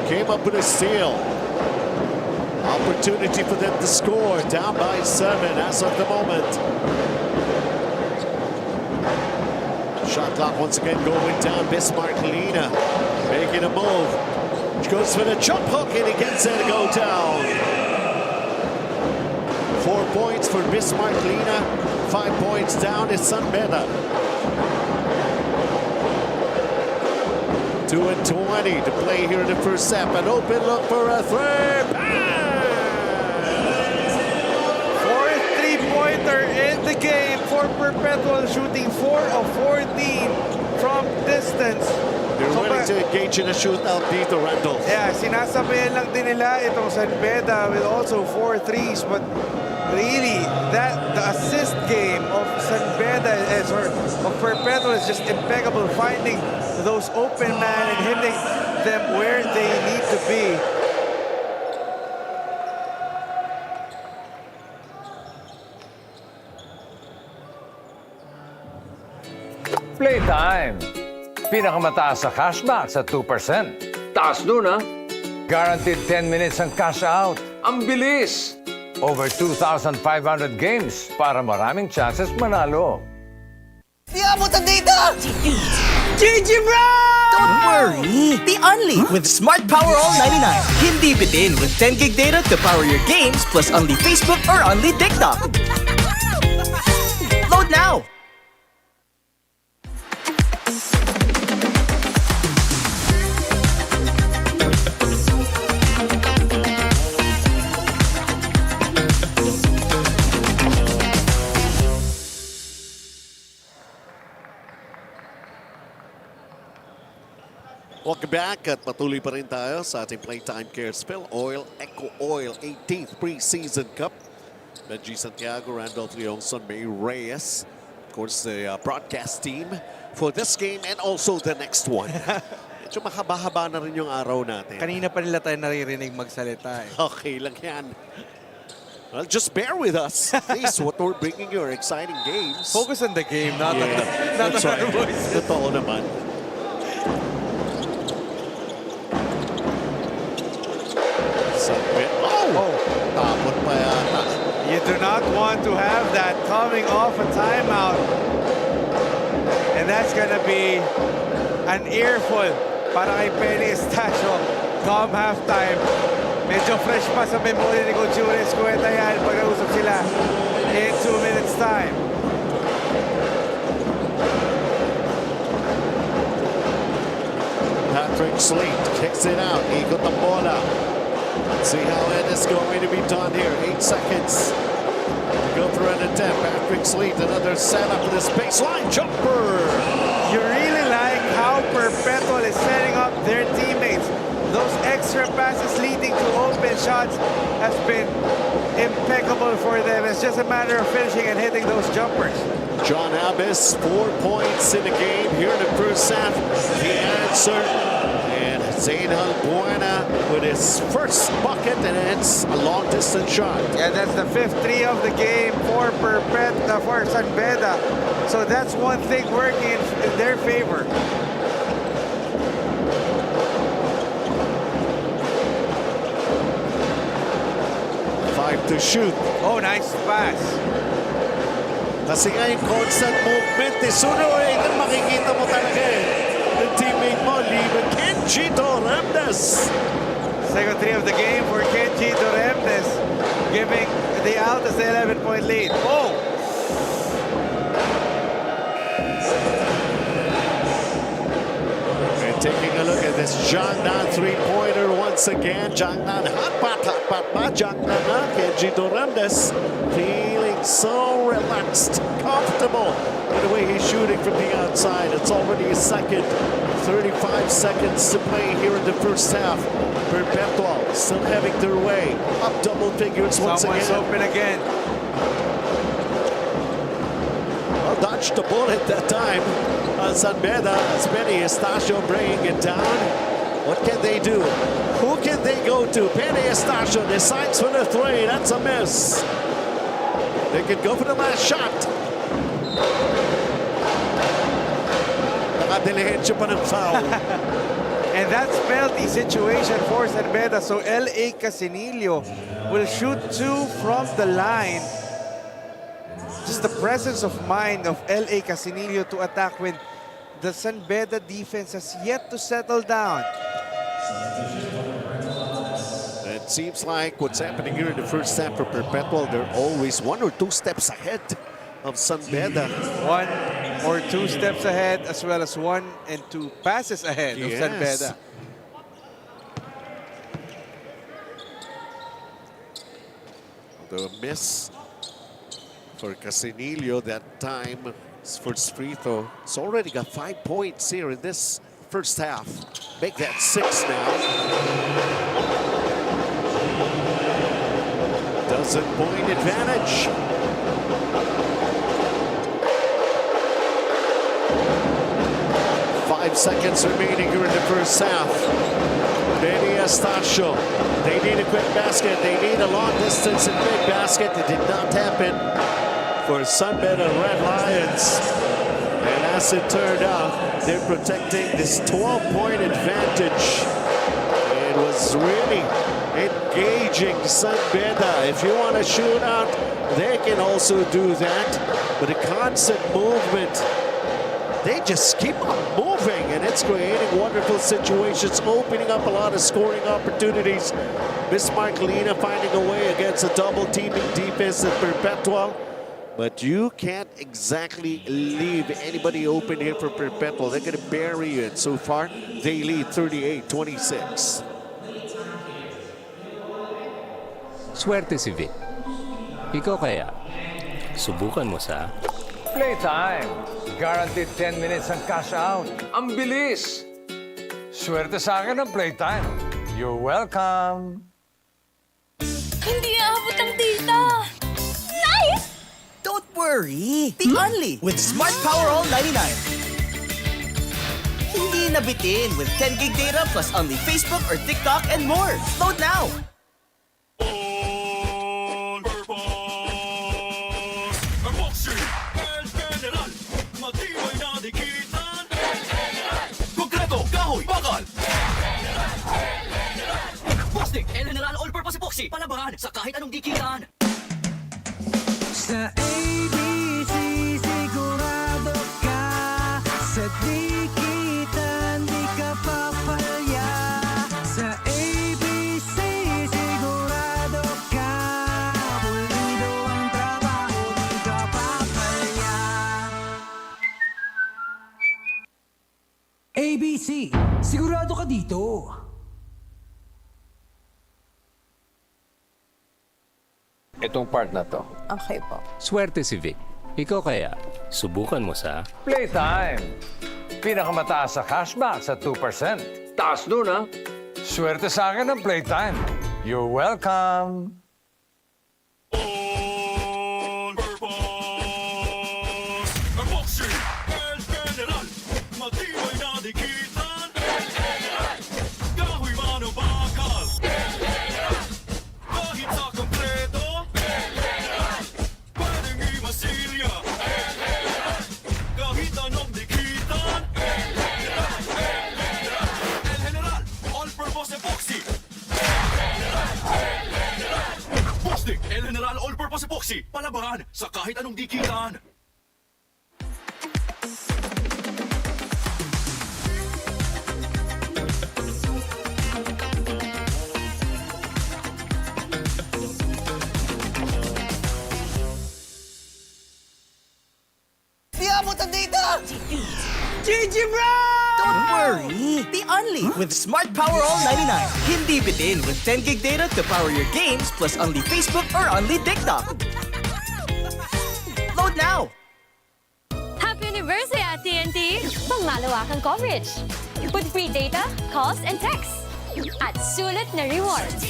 Came up with a steal. Opportunity for them to score. Down by 7 as of the moment. Shot clock once again going down. Miss Marklina making a move. She goes for the jump hook and he gets it to go down. 4 points for Miss Marklina. 5 points down is San Beda. 2:20 to play here in the first half. An open look for a three. Fourth three-pointer in the game for Perpetual, shooting 4 of 14 from distance. They're willing to engage in a shootout dito, Randolph. Yeah, sinasabayan lang din nila itong San Beda with also 4 threes, but really, the assist game of San Beda of Perpetual is just impeccable, finding those open man and hitting them where they need to be. Playtime! Pinakamataas sa cashback sa 2%. Taas nun, ha? Guaranteed 10 minutes ang cash out. Ang bilis! Over 2,500 games para maraming chances manalo. Di abutan dito! GG, bro! Don't worry! The Only with Smart Power All 99. Hindi bitin with 10 gig data to power your games plus only Facebook or only TikTok. Load now! Welcome back at patuloy pa rin tayo sa ating PlayTime Cares Filoil EcoOil 18th Preseason Cup. Benji Santiago, Randolph Leongson, May Reyes. Of course, the broadcast team for this game and also the next one. Medyo mahaba-haba na rin yung araw natin. Kanina pa nila tayo naririnig magsalita eh. Okay lang yan. Well, just bear with us. At least what we're bringing you are exciting games. Focus on the game, not on That's our right. voices. Totoo naman. Tapon pa yata. You do not want to have that coming off a timeout. And that's gonna be an earful para kay Penny Stasio come halftime. Medyo fresh pa sa memory ni Coach Yuri Escueta yan pag nausap sila in 2 minutes time. Patrick Sleet kicks it out. Ikot ang bola. See how it is going to be done here. 8 seconds to go through an attempt. Patrick Sleet, another setup for this baseline jumper. You really like how Perpetual is setting up their teammates. Those extra passes leading to open shots has been impeccable for them. It's just a matter of finishing and hitting those jumpers. John Abbas, 4 points in the game here in the first half. The answer, and Zainal Buena with his first bucket, and it's a long-distance shot. Yeah, that's the 5th 3 of the game for San Beda. So that's one thing working in their favor. 5 to shoot. Oh, nice pass. Kasi nga yung constant movement ni Sunoy, makikita mo talaga yung teammate mo, Kenji Doremdes. Second 3 of the game for Kenji Doremdes, giving the Altas the 11-point lead. Oh! And taking a look at this Jiangnan three-pointer once again. Jiangnan hot pat ba? Jiangnan na. Kenji Doremdes feeling so relaxed, comfortable in the way he's shooting from the outside. It's already his second. 35 seconds to play here in the first half. Perpetual still having their way. Up double figures once again. Someone's open again. Well, dodged the bullet that time. San Beda, as Penny Estacio bringing it down. What can they do? Who can they go to? Penny Estacio decides for the three. That's a miss. They could go for the last shot. Nakadilihensyo pa ng foul. And that's penalty situation for San Beda. So L.A. Casinillo will shoot 2 from the line. Just the presence of mind of L.A. Casinillo to attack when the San Beda defense has yet to settle down. It seems like what's happening here in the first half for Perpetual, they're always 1 or 2 steps ahead of San Beda. 1 or 2 steps ahead, as well as 1 and 2 passes ahead of San Beda. The miss for Casinillo that time, his first free throw. It's already got 5 points here in this first half. Make that 6 now. Dozen-point advantage. Five seconds remaining here in the first half. Benny Estacio. They need a quick basket. They need a long distance and big basket. It did not happen for San Beda Red Lions. And as it turned out, they're protecting this 12-point advantage. It was really engaging San Beda. If you want to shoot out, they can also do that. But the constant movement, they just keep on moving, and it's creating wonderful situations, opening up a lot of scoring opportunities. Bismarck Lina finding a way against a double-teaming defense at Perpetual. But you can't exactly leave anybody open here for Perpetual. They're going to bury you. And so far, they lead 38-26. Swerte si Vic. Ikaw kaya, subukan mo sa Playtime. Guaranteed 10 minutes ang cash out. Ang bilis! Swerte sa akin ang Playtime. You're welcome. Hindi aabot ang data! Nice! Don't worry! Be only with Smart Power All 99. Hindi nabitin with 10 gig data plus only Facebook or TikTok and more. Load now! El General All-Purpose Epoxy, palabahan sa kahit anong dikitan. Sa ABC sigurado ka, sa dikitan di ka papalya. Sa ABC ABC, sigurado ka dito. Itong part na to. Okay po. Swerte si Vic. Ikaw kaya, subukan mo sa Playtime. Pinakamataas sa cashback sa 2%. Taas nun, ha? Swerte sa akin ng Playtime. You're welcome. Boxing El General, matibay na dikitan El General, kahoy man o bakal El General, kahit sa kompleto El General, pwedeng imasilya El General, kahit anong dikitan El General, El General, El General, all-purpose epoxy El General, El General, Boxing El General all-purpose epoxy, palabahan sa kahit anong dikitan. Di abot ang data! GG bro! Don't worry! Be only with Smart Power All 99. Hindi bitin with 10 gig data to power your games plus only Facebook or only TikTok. Load now! Happy anniversary at TNT! Pangmalawakang coverage. With free data, calls, and texts. At sulit na rewards.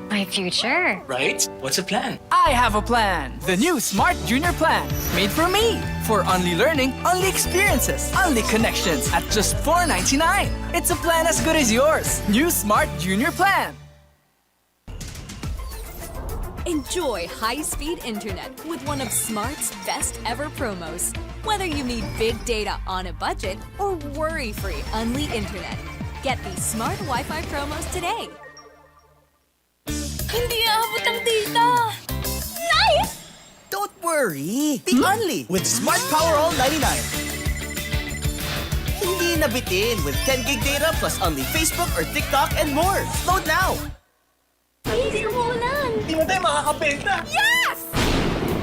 My future. Right? What's the plan? I have a plan. The new Smart Junior Plan. Made for me. For only learning, only experiences, only connections at just $4.99. It's a plan as good as yours. New Smart Junior Plan. Enjoy high-speed internet with one of Smart's best ever promos. Whether you need big data on a budget or worry-free Unli internet. Get these Smart Wi-Fi promos today. Hindi aabot ang data! Nice! Don't worry! Be only with Smart Power All 99. Hindi na bitin with 10 gig data plus only Facebook or TikTok and more. Load now! Easy umulan! Hindi mo tayo makakabenta! Yes!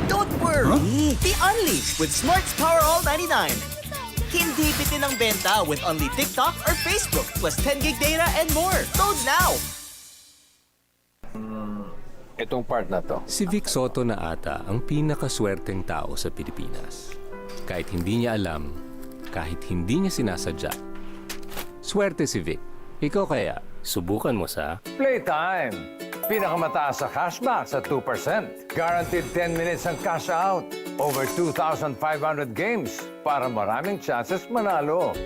Don't worry! Be only with Smart's Power All 99. Hindi bitin ang benta with only TikTok or Facebook plus 10 gig data and more. Load now! Itong part na to. Si Vic Soto na ata ang pinakaswerteng tao sa Pilipinas. Kahit hindi niya alam, kahit hindi niya sinasadya. Swerte si Vic. Ikaw kaya, subukan mo sa Playtime. Pinakamataas sa cashback sa 2%. Guaranteed 10 minutes ang cash out. Over 2,500 games para maraming chances manalo.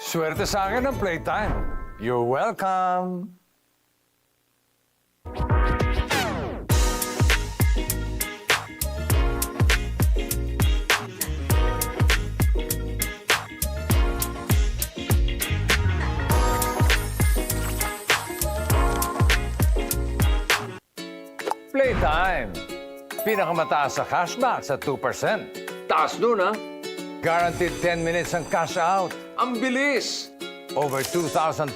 Swerte sa akin ng Playtime. You're welcome. Playtime. Pinakamataas sa cashback sa 2%. Taas nun, ha? Guaranteed 10 minutes ang cash out. Ang bilis! Over 2,500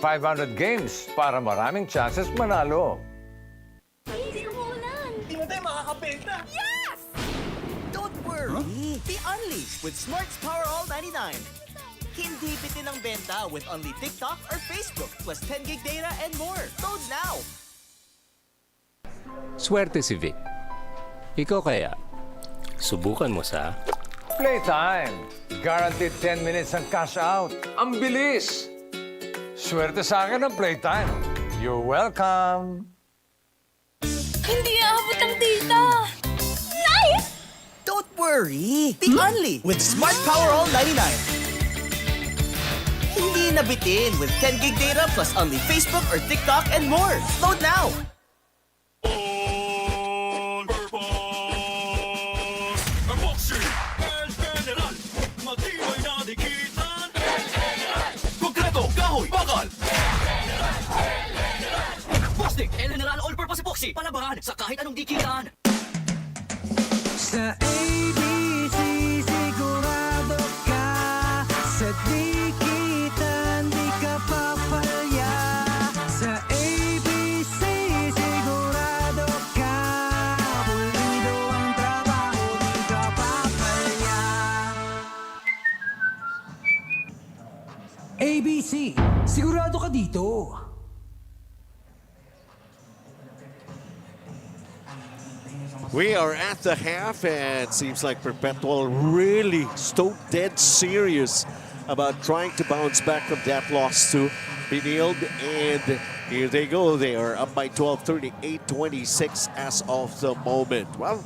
games para maraming chances manalo. Easy umulan! Hindi mo tayo makakabenta! Yes! Don't worry! Be only with Smart's Power All 99. Hindi bitin ang benta with only TikTok or Facebook plus 10 gig data and more. Load now! Swerte si Vic. Ikaw kaya, subukan mo sa Playtime. Guaranteed 10 minutes ang cash out. Ang bilis! Swerte sa akin ng Playtime. You're welcome. Hindi aabot ang data! Nice! Don't worry! Be only with Smart Power All 99. Hindi na bitin with 10 gig data plus only Facebook or TikTok and more. Load now! Boxing El General, matibay na dikitan El General, konkreto, kahoy, bakal Boxing El General all-purpose epoxy, palabahan sa kahit anong dikitan. Sa ABC, sigurado ka. Sa dikitan, di ka papalya. Sa ABC, sigurado ka. Pulido ang trabaho. ABC, sigurado ka dito. We are at the half, and it seems like Perpetual really stoked dead serious about trying to bounce back from that loss to Benilde. And here they go. They are up by 12, 38-26 as of the moment. Well,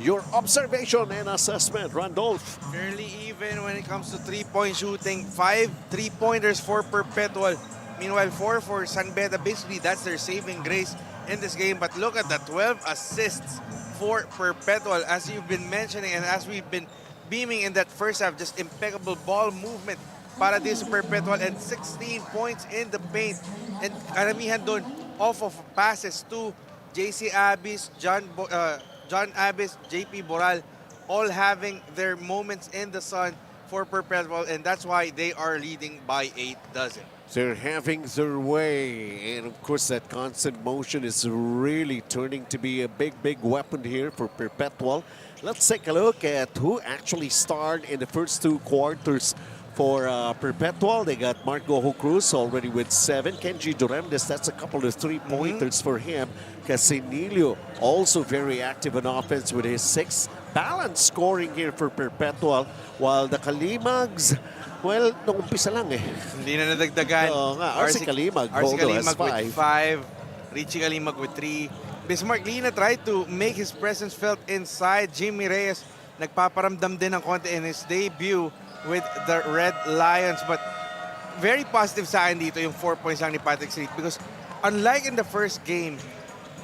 your observation and assessment, Randolph. Fairly even when it comes to three-point shooting. 5 3-pointers for Perpetual. Meanwhile, 4 for San Beda. Basically, that's their saving grace in this game. But look at the 12 assists for Perpetual. As you've been mentioning and as we've been beaming in that first half, just impeccable ball movement para din sa Perpetual, and 16 points in the paint. And karamihan doon off of passes to JC Abis, John Abis, JP Boral, all having their moments in the sun for Perpetual, and that's why they are leading by 8 dozen. They're having their way, and of course that constant motion is really turning to be a big weapon here for Perpetual. Let's take a look at who actually starred in the first 2 quarters for Perpetual. They got Mark Gojo Cruz already with 7. Kenji Durandes, that's a couple of 3-pointers for him. Casinilio also very active on offense with his 6. Balanced scoring here for Perpetual, while the Kalimags, well, nung umpisa lang eh. Hindi na nadagdagan. Oo nga, RC Kalimag, Boldo has 5. With 5. Richie Kalimag with 3. Bismarck Lina tried to make his presence felt inside. Jimmy Reyes nagpaparamdam din ng konti in his debut with the Red Lions. But very positive sa akin dito yung 4 points lang ni Patrick Street, because unlike in the first game,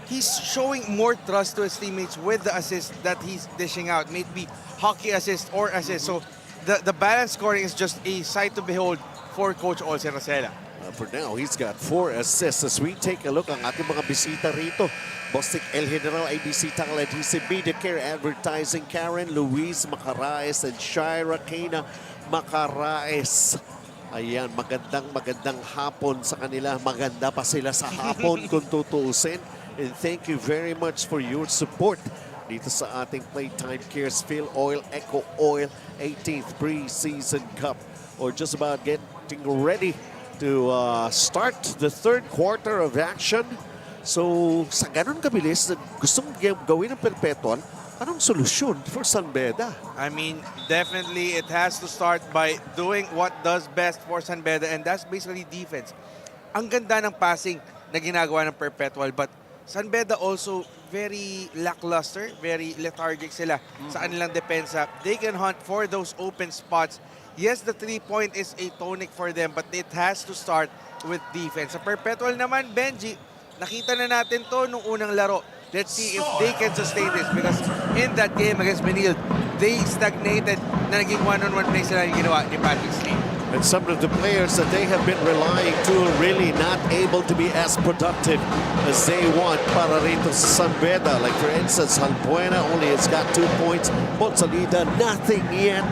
he's showing more trust to his teammates with the assist that he's dishing out. Maybe hockey assist or assist. So the balance scoring is just a sight to behold for Coach Olsen Rosella. For now, he's got 4 assists. As we take a look ang ating mga bisita rito, Bostic El General, ABC Tile Adhesive, Beda Care Advertising, Karen Luis Macaraes, and Shira Kena Macaraes. Ayan, magandang hapon sa kanila. Maganda pa sila sa hapon kung tutuusin. And thank you very much for your support dito sa ating PlayTime Cares Filoil EcoOil 18th Preseason Cup. Or just about getting ready to start the 3rd quarter of action. So, sa ganun kabilis, gustong gawin ng Perpetual, anong solusyon for San Beda? I mean, definitely it has to start by doing what does best for San Beda, and that's basically defense. Ang ganda ng passing na ginagawa ng Perpetual, but San Beda also very lackluster, very lethargic sila sa kanilang depensa. They can hunt for those open spots. Yes, the 3-point is a tonic for them, but it has to start with defense. Sa Perpetual naman, Benji, nakita na natin to nung unang laro. Let's see if they can sustain this, because in that game against Benilde, they stagnated na naging one-on-one play sila yung ginawa ni Patrick Street. And some of the players that they have been relying to really not able to be as productive as they want para rito sa San Beda. Like for instance, Halbuena only has got 2 points. Ponsalida, nothing yet.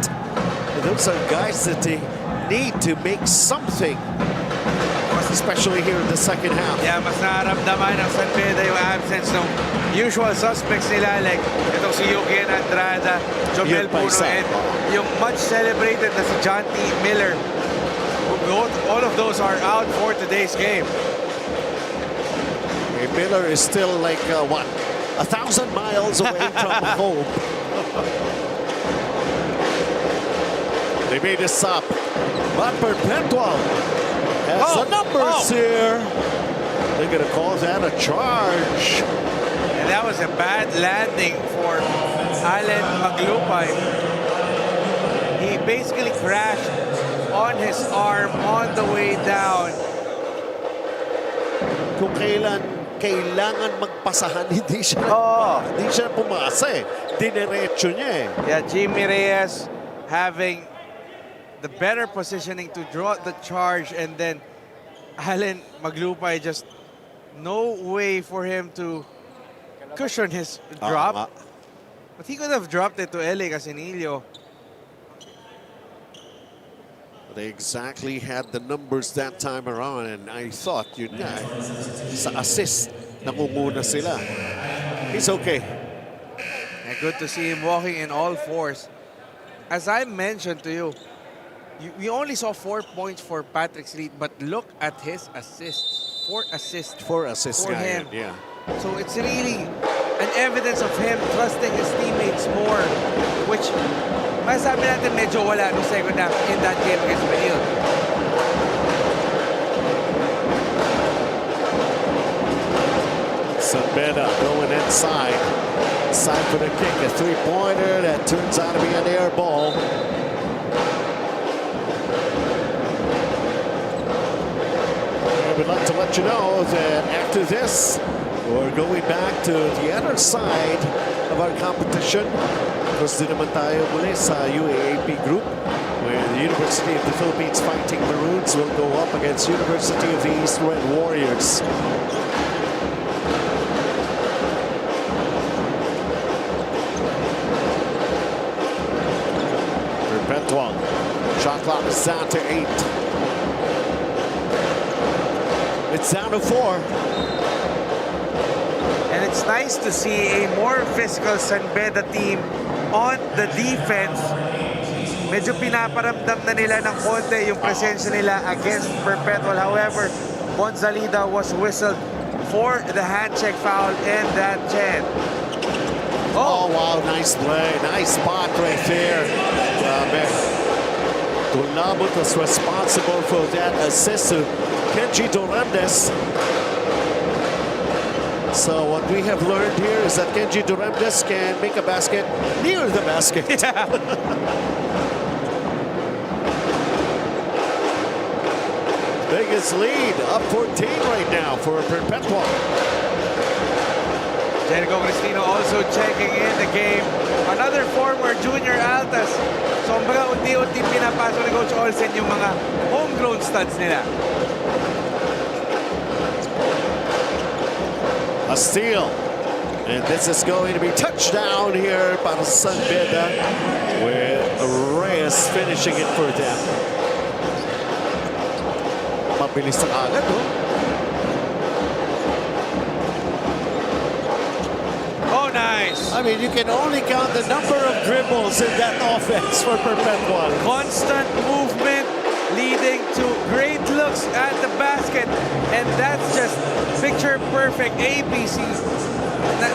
And those are guys that they need to make something, especially here in the second half. Yeah, mas nararamdaman ng San Beda yung absence ng usual suspects nila, like itong si Yuki Andrada, Jomel Puno, and yung much celebrated na si John T. Miller. All of those are out for today's game. Hey, Miller is still like, what, 1,000 miles away from home. They made a stop, but Perpetual has the numbers here. They're going to call that a charge. And that was a bad landing for Allen Maglupay. He basically crashed on his arm on the way down. Kung kailangan magpasahan, hindi siya pumasa eh. Dinerecho niya eh. Yeah, Jimmy Reyes having the better positioning to draw the charge, and then Allen Maglupay, just no way for him to cushion his drop. But he could have dropped it to LA Casinilio. They exactly had the numbers that time around, and I thought, yun nga, sa assist, nangunguna sila. He's okay. And good to see him walking in all fours. As I mentioned to you, we only saw 4 points for Patrick Sleet, but look at his assists. 4 assists. 4 assists for ngayon, him. yeah. So it's really an evidence of him trusting his teammates more, which masasabi natin medyo wala no second half in that game against Manil. Beda going inside. Side for the kick, a three-pointer that turns out to be an air ball. I would like to let you know that after this, we're going back to the other side of our competition. Because din naman tayo muli sa UAAP group, where the University of the Philippines Fighting Maroons will go up against University of the East Red Warriors. Perpetual. Shot clock is down to 8. It's down to 4. And it's nice to see a more physical San Beda team on the defense. Medyo pinaparamdam na nila ng konti yung presensya nila against Perpetual. However, Bonzalida was whistled for the hand check foul and that chant. Oh, wow, nice play. Nice spot right there. Tulabot was responsible for that assist to Kenji Dorandes. So what we have learned here is that Kenji Dorandes can make a basket near the basket. Yeah. Biggest lead, up 14 right now for Perpetual. Jericho Cristino also checking in the game. Another former junior Altas. So, kumbaga, unti-unti pinapasok ni Coach Olsen yung mga homegrown studs nila. A steal. And this is going to be touchdown here by San Beda, with Reyes finishing it for them. Mabilis na agad, no? Nice. I mean, you can only count the number of dribbles in that offense for Perpetual. Constant movement leading to great looks at the basket. And that's just picture perfect ABC.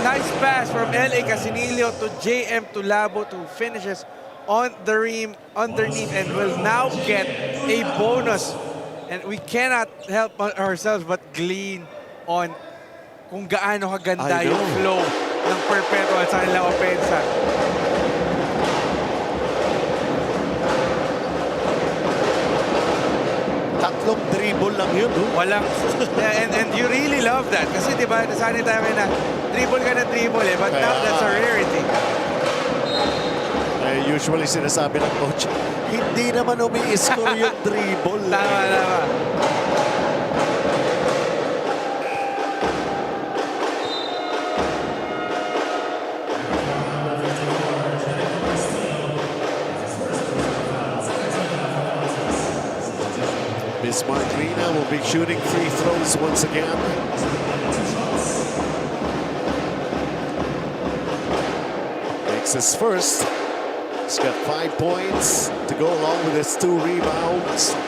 Nice pass from L.A. Casinillo to JM Tulabo to finishes on the rim underneath and will now get a bonus. And we cannot help ourselves but glean on kung gaano kaganda yung flow ng Perpetual sa kanilang opensa. Tatlong dribble lang yun, no? Walang, and you really love that. Kasi diba, nasanay tayo na dribble ka na dribble eh. But now that's a rarity. Usually sinasabi ng coach, hindi naman umi-score yung dribble. Tama, tama. Bismarck Lina will be shooting free throws once again. Makes his first. He's got 5 points to go along with his 2 rebounds.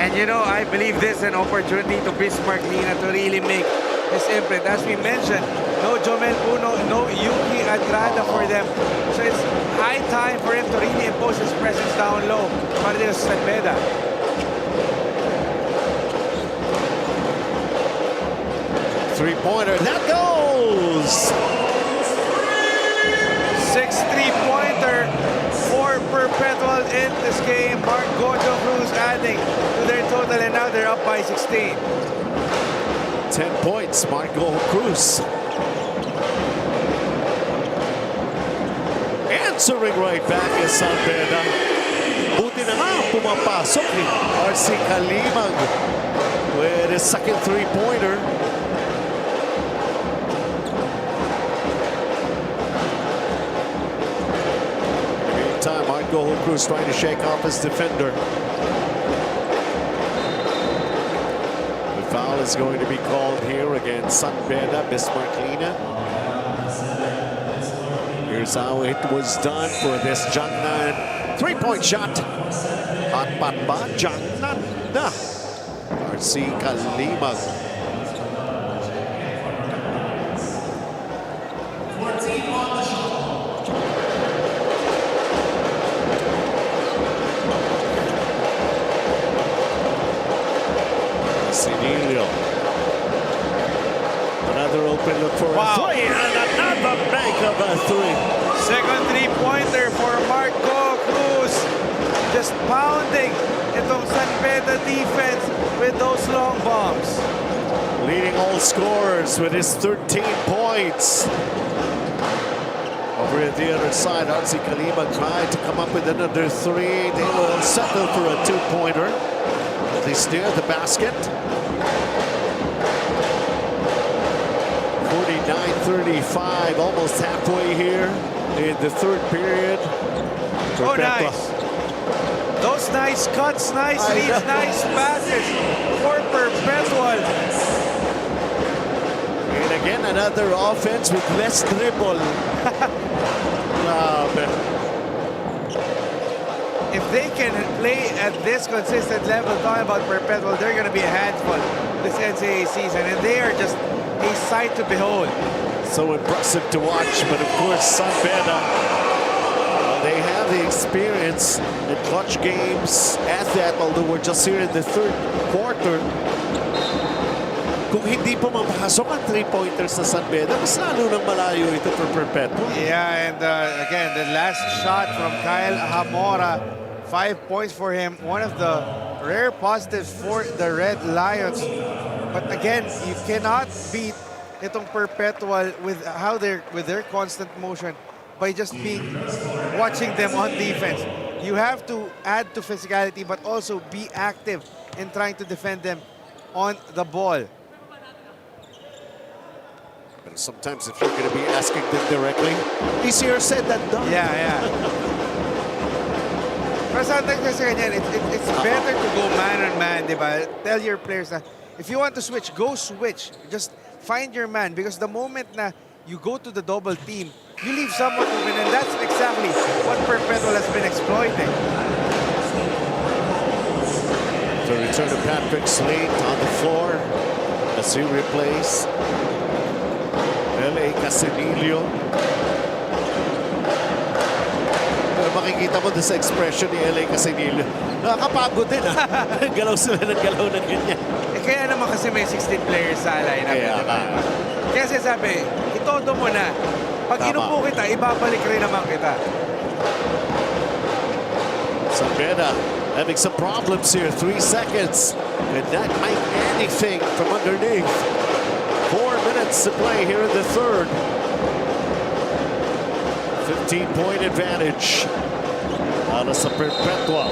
And you know, I believe this is an opportunity to Bismarck Lina to really make his imprint. As we mentioned, no Jomel Puno, no Yuki Adrada for them. So it's high time for him to really impose his presence down low para dito sa San Beda. Three-pointer, that goes! 6 3-pointer for Perpetual in this game. Mark Gojo Cruz adding to their total, and now they're up by 16. 10 points, Marco Cruz. Answering right back is San Beda. Buti na nga pumapasok ni RC Kalimag with his second three-pointer. Meantime, Marco Cruz trying to shake off his defender. The foul is going to be called here against San Beda, Bismarck Lina. Here's how it was done for this Jangnan 3-point shot. Hot pot ba? Diyan na. RC Kalimag. Sinilio. Another open look for a three, and another bank of a three. Second three-pointer for Marco Cruz. Just pounding itong San Beda defense with those long bombs. Leading all scorers with his 13 points. Over at the other side, RC Kalima tried to come up with another three. They will settle for a two-pointer. They steer the basket. 49-35, almost halfway here in the third period. Oh, nice. Those nice cuts, nice reads, nice passes for Perpetual. And again, another offense with less dribble. If they can play at this consistent level, talking about Perpetual, they're going to be a handful this NCAA season, and they are just a sight to behold. So impressive to watch, but of course, San Beda, they have the experience in clutch games at that, although we're just here in the third quarter. Kung hindi po mapasok ang three-pointers sa San Beda, mas lalo nang malayo ito for Perpetual. Yeah, and again, the last shot from Kyle Hamora, 5 points for him. One of the rare positives for the Red Lions. But again, you cannot beat itong Perpetual with their constant motion by just watching them on defense. You have to add to physicality, but also be active in trying to defend them on the ball. But sometimes if you're going to be asking them directly, easier said than done. Yeah. Pero sometimes kasi ganyan, it's better to go man on man, di ba? Tell your players na, if you want to switch, go switch. Just find your man, because the moment na you go to the double team, you leave someone open, and that's exactly what Perpetual has been exploiting. So return to Patrick Slate on the floor as he replays L.A. Casinillo. Pero makikita mo sa expression ni L.A. Casinillo, nakakapagod din galaw sila ng galaw ng ganyan. Kaya naman kasi may 16 players sa lineup. Kaya sabi, itodo mo na. Pag inupo kita, ibabalik rin naman kita. San Beda having some problems here. 3 seconds. And that might anything from underneath. 4 minutes to play here in the third. 15-point advantage. Out of Perpetual.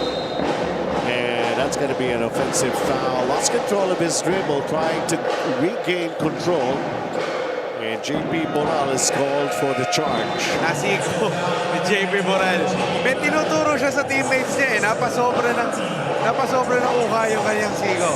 And that's going to be an offensive foul. Lost control of his dribble, trying to regain control. And JP Morales called for the charge. Nasigo ni JP Morales. May tinuturo siya sa teammates niya eh. Napasobra ng uka yung kanyang sigo.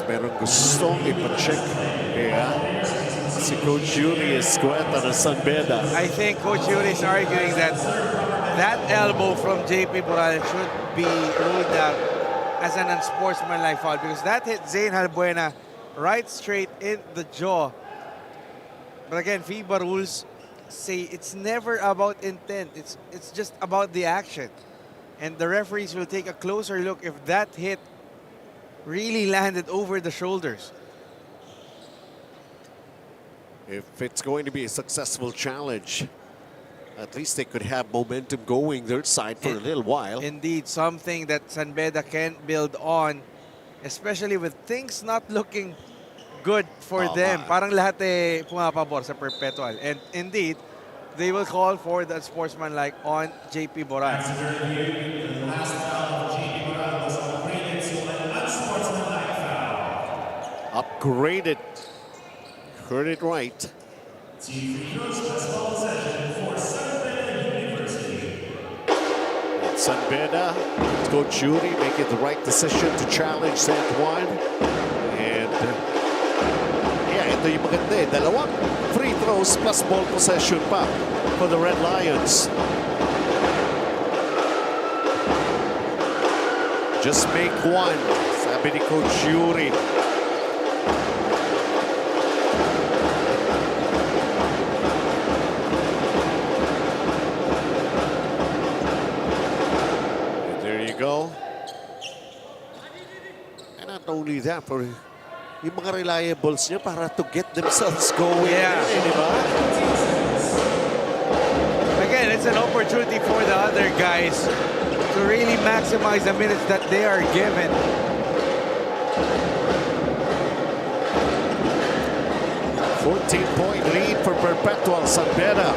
Merong gustong ipacheck. Si Coach Yuri Escueta ng San Beda. I think Coach Yuri is arguing that elbow from JP Morales should be ruled out as an unsportsmanlike foul, because that hit Zane Halbuena right straight in the jaw. But again, FIBA rules say it's never about intent. It's just about the action. And the referees will take a closer look if that hit really landed over the shoulders. If it's going to be a successful challenge, at least they could have momentum going their side for a little while. Indeed, something that San Beda can build on, especially with things not looking good for them. Parang lahat pumapabor sa Perpetual. And indeed, they will call for the sportsmanlike on JP Morales. Upgraded. Heard it right. It's San Beda, Coach Yuri making the right decision to challenge San Juan. And yeah, ito yung maganda eh. Dalawang free throws plus ball possession pa for the Red Lions. Just make one, sabi ni Coach Yuri. And there you go. And not only that, for yung mga reliables niya para to get themselves going. Yeah. Diba? Again, it's an opportunity for the other guys to really maximize the minutes that they are given. A 14-point lead for Perpetual. San Beda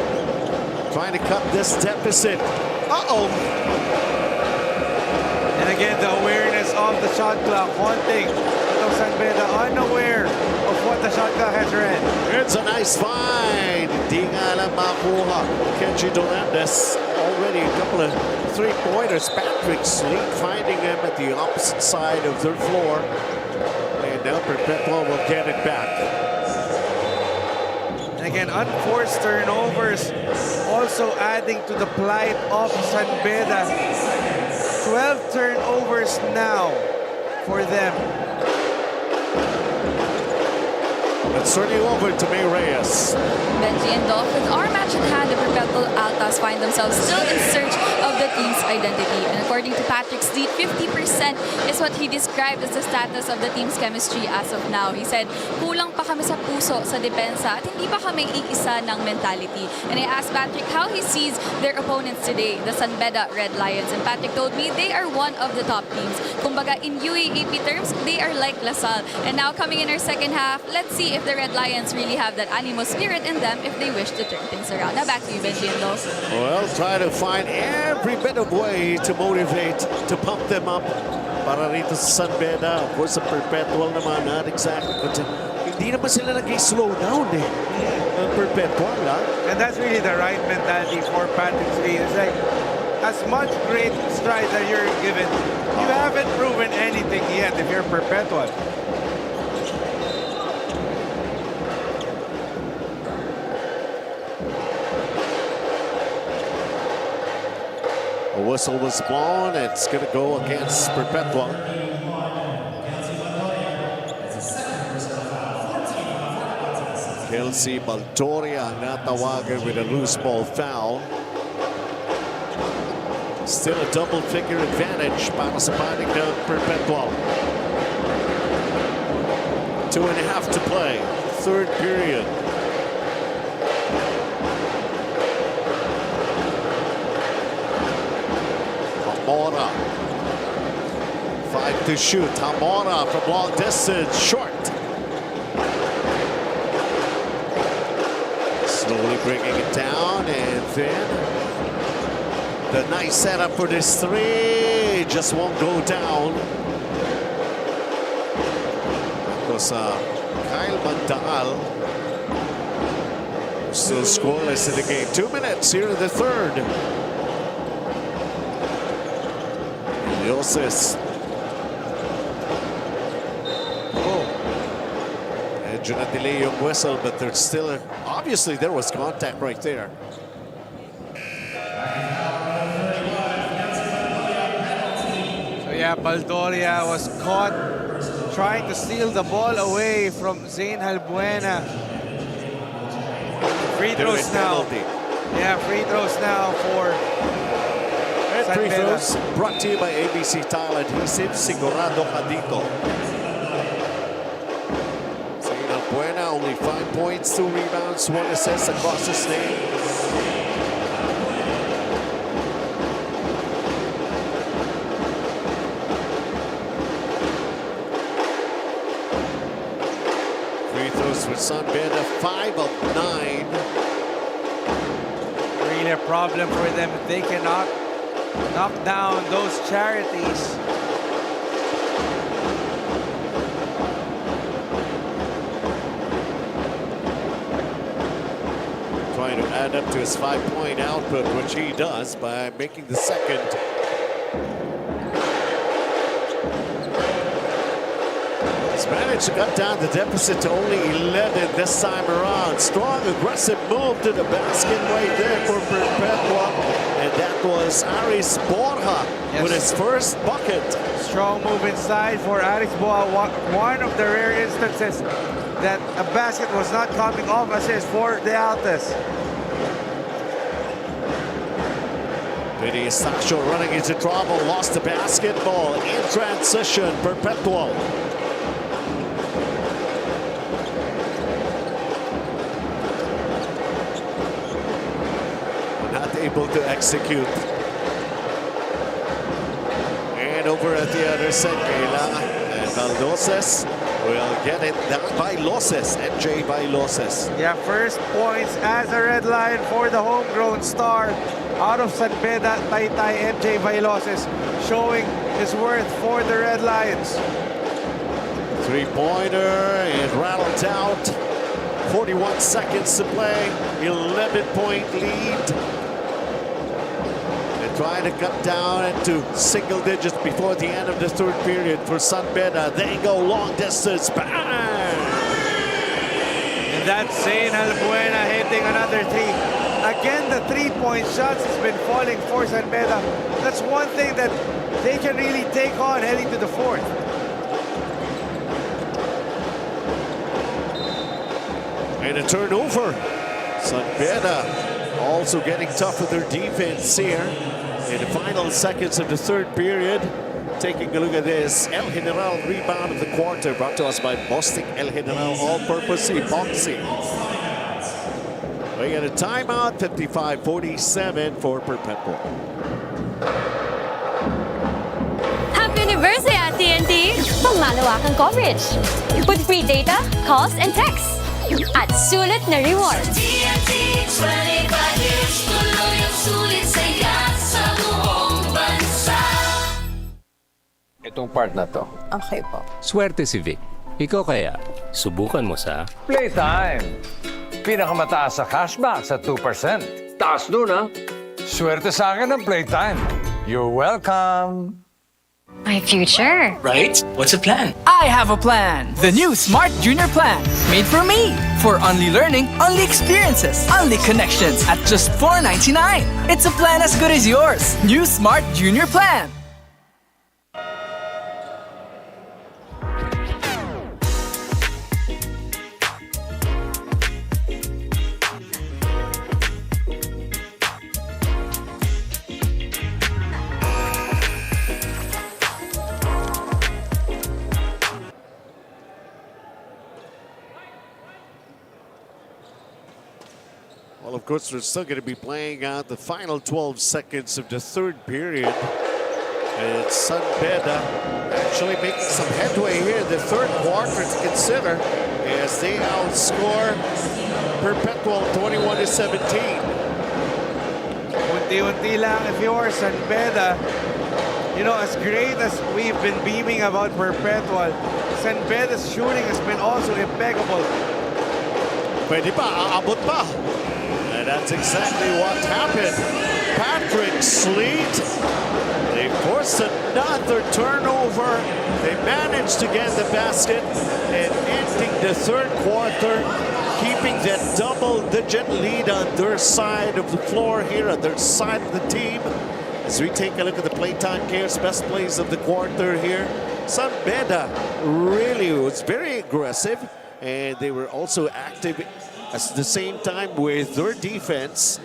trying to cut this deficit. Uh-oh. And again, the awareness of the shot clock, haunting San Beda, unaware of what the shot clock has read. It's a nice find. Hindi nga lang makuha. Kenji Dolandes already a couple of three-pointers. Patrick Sleek finding him at the opposite side of their floor. And now Perpetual will get it back. And again, unforced turnovers also adding to the plight of San Beda. 12 turnovers now for them. Let's turn you over to May Reyes. Benji and Dolph, with our match at hand, the Perpetual Altas find themselves still in search of the team's identity. And according to Patrick Sleet, 50% is what he described as the status of the team's chemistry as of now. He said, kulang pa kami sa puso, sa depensa, at hindi pa kami iisa ng mentality. And I asked Patrick how he sees their opponents today, the San Beda Red Lions. And Patrick told me they are one of the top teams. Kumbaga, in UAAP terms, they are like Lasal. And now coming in our second half, let's see if the Red Lions really have that animal spirit in them if they wish to turn things around. Now back to you, Benji and Dolph. Well, try to find every bit of way to motivate, to pump them up. Para rito sa San Beda, of course, sa Perpetual naman, not exactly. But hindi naman sila nag-slow down eh. Perpetual, ha? And that's really the right mentality for Patrick Sleet. It's like, as much great strides that you're given, you haven't proven anything yet if you're Perpetual. A whistle was blown. It's going to go against Perpetual. Kelsey Baltoria natawagan with a loose ball foul. Still a double-figure advantage para sa panig ng Perpetual. 2.5 to play. Third period. Hamora. 5 to shoot. Hamora from long distance. Short. Slowly bringing it down, and then the nice setup for this three just won't go down. Because Kyle Mandaal still scoreless in the game. 2 minutes here in the third. Yossis. Medyo na-delay yung whistle, but there's still obviously there was contact right there. So yeah, Baldoria was caught trying to steal the ball away from Zain Halbuena. Free throws now. Yeah, free throws now for Free throws brought to you by ABC Tile Adhesive. Sigurado ka dito. Zain Halbuena, only 5 points, 2 rebounds, 1 assist across his name. Free throws for San Beda, 5 of 9. Really a problem for them. They cannot knock down those charities. Trying to add up to his 5-point output, which he does by making the second He's managed to cut down the deficit to only 11 this time around. Strong, aggressive move to the basket right there for Perpetual. And that was Aris Borja with his first bucket. Strong move inside for Aris Borja. One of the rare instances that a basket was not coming off assist for the Altas. Beda Sacho running into trouble, lost the basketball in transition. Perpetual. Not able to execute. And over at the other side, and Valdoses will get it down by Loses, MJ by Loses. Yeah, first points as a red line for the homegrown star out of San Beda, Taytay, MJ Vailoses, showing his worth for the Red Lions. Three-pointer, it rattled out. 41 seconds to play, 11-point lead. They're trying to cut down into single digits before the end of the third period for San Beda. They go long distance, bang! And that's Zane Albuena hitting another three. Again, the three-point shots has been falling for San Beda. That's one thing that they can really take on heading to the fourth. And a turnover. San Beda also getting tough with their defense here in the final seconds of the third period. Taking a look at this, El General rebound of the quarter, brought to us by Bostic El General All-Purpose Epoxy. We get a timeout, 55-47 for Perpetual. Happy anniversary at TNT! Pangmalawakang coverage. With free data, calls, and texts. At sulit na rewards. TNT, 25 years, tuloy ang sulit saya sa buong bansa. Itong part na to. Okay po. Swerte si Vic. Ikaw kaya, subukan mo sa Playtime! Pinakamataas sa cashback sa 2%. Taas dun, ha? Swerte sa akin ng Playtime. You're welcome! My future. Right? What's the plan? I have a plan. The new Smart Junior Plan. Made for me. For only learning, only experiences, only connections at just $4.99. It's a plan as good as yours. New Smart Junior Plan. Well, of course, we're still going to be playing out the final 12 seconds of the third period. And San Beda actually making some headway here in the third quarter to consider as they outscore Perpetual 21-17. Unti-unti lang if you're San Beda. You know, as great as we've been beaming about Perpetual, San Beda's shooting has been also impeccable. Pwede pa, aabot pa. And that's exactly what happened. Patrick Sleet, they forced another turnover. They managed to get the basket and ending the third quarter, keeping that double-digit lead on their side of the floor here, on their side of the team. As we take a look at the PlayTime Cares best plays of the quarter here, San Beda really was very aggressive, and they were also active at the same time with their defense,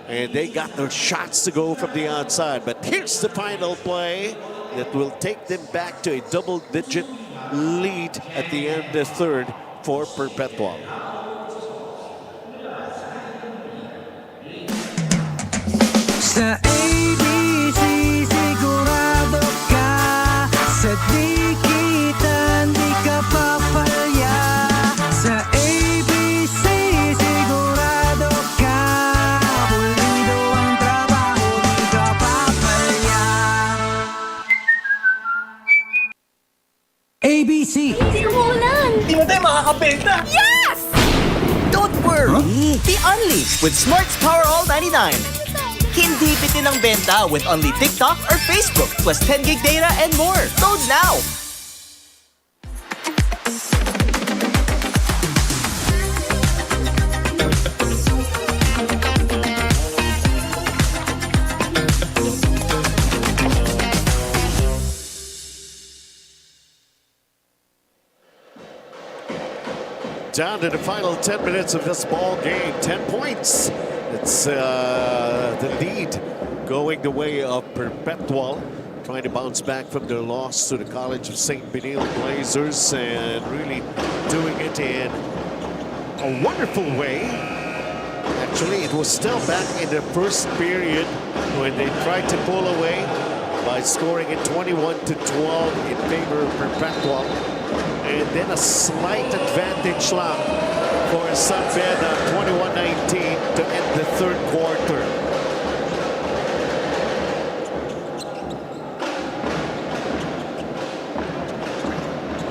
and they got their shots to go from the outside. But here's the final play that will take them back to a double-digit lead at the end of the third for Perpetual. Sa ABC sigurado ka, sa dikitan di ka papalya. Sa ABC sigurado ka, pulido ang trabaho di ka papalya. ABC. Hindi umuulan! Di ba tayo makakabenta? Yes! Don't worry! Be unleashed with Smart's Power All 99. Hindi bitin ang benta with only TikTok or Facebook plus 10 gig data and more. Load now! Down to the final 10 minutes of this ball game. 10 points. It's the lead going the way of Perpetual, trying to bounce back from their loss to the College of St. Benil Blazers and really doing it in a wonderful way. Actually, it was still back in the first period when they tried to pull away by scoring it 21-12 in favor of Perpetual. And then a slight advantage lang for Beda, 21-19 to end the third quarter.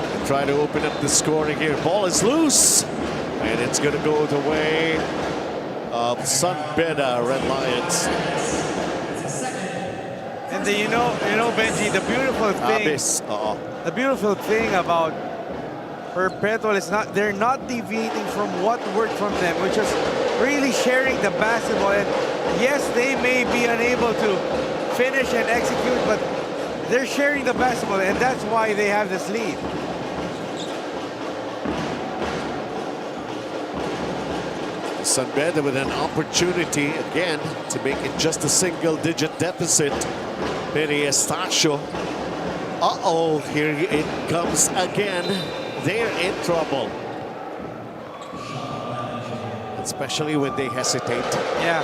They try to open up the scoring here. Ball is loose, and it's going to go the way of Beda Red Lions. And you know, Benji, the beautiful thing about Perpetual is they're not deviating from what worked from them, which is really sharing the basketball. And yes, they may be unable to finish and execute, but they're sharing the basketball, and that's why they have this lead. Beda with an opportunity again to make it just a single-digit deficit. Peri Estacio. Uh-oh, here it comes again. They're in trouble. Especially when they hesitate. Yeah.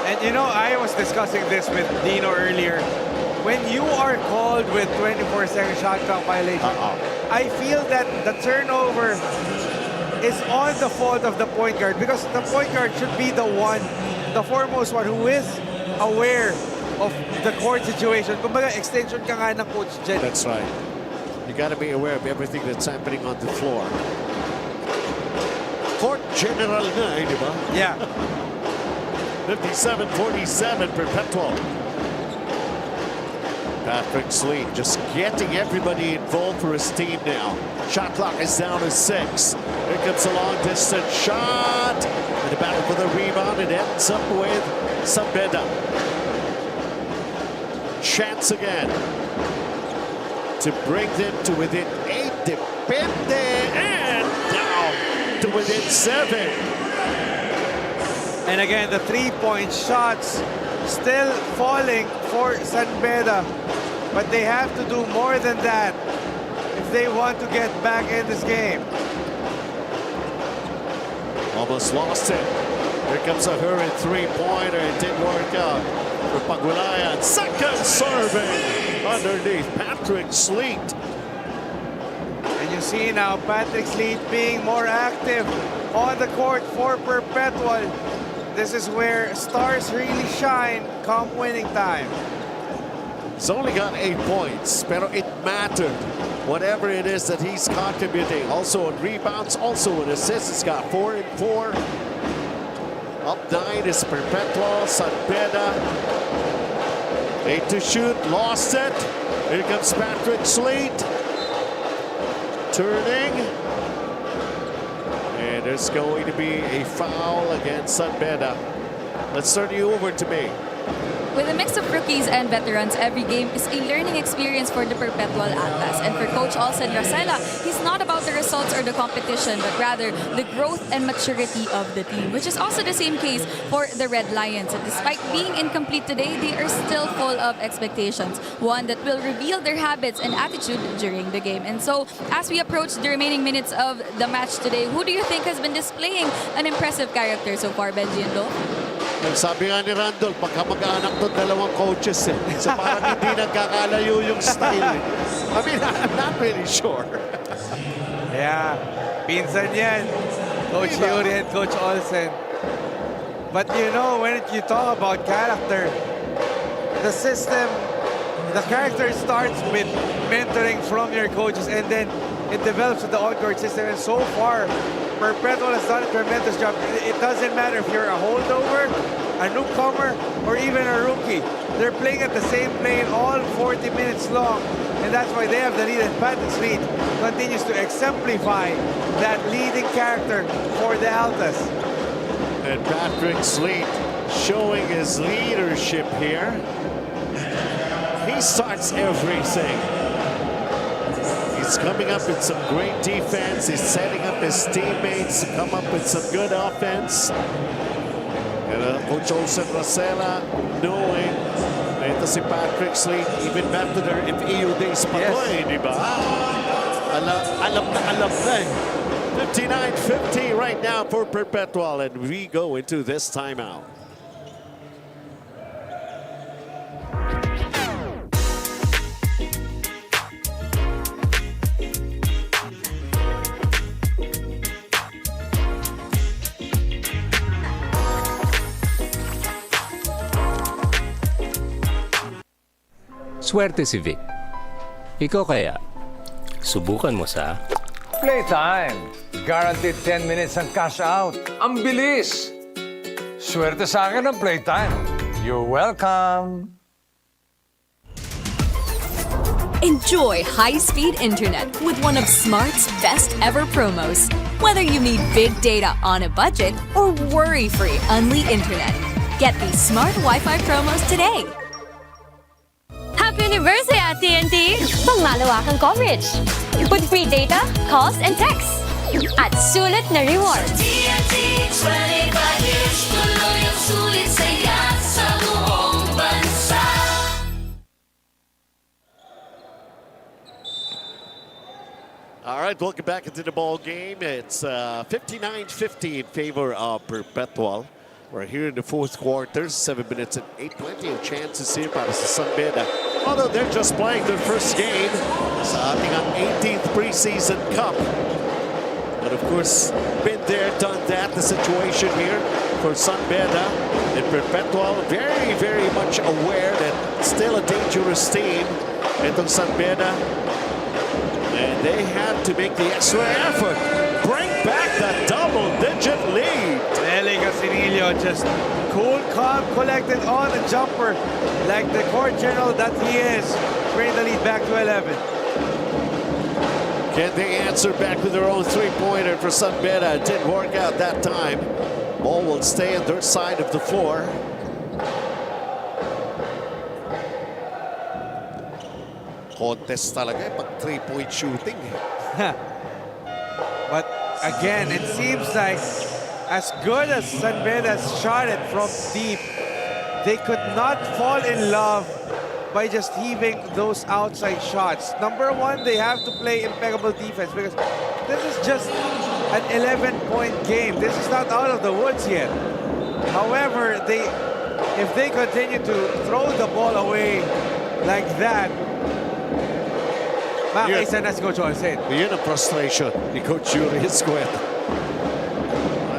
And you know, I was discussing this with Dino earlier. When you are called with 24-second shot clock violation, I feel that the turnover is on the fault of the point guard, because the point guard should be the foremost one who is aware of the court situation. Kumbaga, extension ka nga ng coach Jen. That's right. You got to be aware of everything that's happening on the floor. Court general na, di ba? Yeah. 57-47, Perpetual. Patrick Sleet just getting everybody involved for his team now. Shot clock is down to 6. Here comes a long distance shot. In the battle for the rebound, it ends up with Beda. Chance again to bring them to within 8. Depende, and down to within 7. And again, the three-point shots still falling for Beda, but they have to do more than that if they want to get back in this game. Almost lost it. Here comes a hurried three-pointer. It didn't work out for Pagulayan. Second serving underneath Patrick Sleet. And you see now Patrick Sleet being more active on the court for Perpetual. This is where stars really shine come winning time. He's only got 8 points, but it mattered. Whatever it is that he's contributing. Also on rebounds, also on assists. He's got 4 and 4. Up 9 is Perpetual. Beda. 8 to shoot, lost it. Here comes Patrick Sleet. Turning. And there's going to be a foul against Beda. Let's turn you over to me. With a mix of rookies and veterans, every game is a learning experience for the Perpetual Atlas. And for Coach Olsen Rosella, he's not about the results or the competition, but rather the growth and maturity of the team, which is also the same case for the Red Lions. And despite being incomplete today, they are still full of expectations, one that will reveal their habits and attitude during the game. And so, as we approach the remaining minutes of the match today, who do you think has been displaying an impressive character so far, Benji and Lo? Sabi nga ni Randall, pagkamag-anak to dalawang coaches eh. So parang hindi nagkakalayo yung style eh. I mean, I'm not really sure. Yeah, pinsan yan. Coach Yuri and Coach Olsen. But you know, when you talk about character, the system, the character starts with mentoring from your coaches, and then it develops with the on-court system. And so far, Perpetual has done a tremendous job. It doesn't matter if you're a holdover a newcomer, or even a rookie. They're playing at the same plane all 40 minutes long, and that's why they have the lead, and Patrick Sleet continues to exemplify that leading character for the Altas. And Patrick Sleet showing his leadership here. He starts everything. He's coming up with some great defense. He's setting up his teammates to come up with some good offense. And Coach Olsen Rosella knowing na ito si Patrick Sleet, even back to their FEU days pa to di ba? Alam na eh. 59-50 right now for Perpetual, and we go into this timeout. Swerte si Vic. Ikaw kaya, subukan mo sa Playtime. Guaranteed 10 minutes ang cash out. Ang bilis! Swerte sa akin ang Playtime. You're welcome. Enjoy high-speed internet with one of Smart's best ever promos. Whether you need big data on a budget or worry-free Unli internet. Get these Smart Wi-Fi promos today. Happy anniversary at TNT! Pangmalawakang coverage with free data, calls, and texts at sulit na rewards. TNT, 25 years, tuloy ang sulit saya sa buong bansa. All right, welcome back into the ball game. It's 59-50 in favor of Perpetual. We're here in the fourth quarter, 7 minutes and 8:20 of chances here para sa Beda. Although they're just playing their first game sa ating 18th Preseason Cup. But of course, been there, done that, the situation here for Beda and Perpetual. Very, very much aware that it's still a dangerous team itong Beda. And they have to make the extra effort. Bring back that double-digit lead. Eli Casinillo just cool, calm, collected on the jumper like the court general that he is. Bring the lead back to 11. Can they answer back with their own three-pointer for Beda? It didn't work out that time. Ball will stay on their side of the floor. Contest talaga pag three-point shooting. But again, it seems like as good as Beda shot it from deep, they could not fall in love by just heaving those outside shots. Number one, they have to play impeccable defense because this is just an 11-point game. This is not out of the woods yet. However, if they continue to throw the ball away like that, makakaisa na si Coach Olsen. Yun ang frustration ni Coach Yuri Escueta.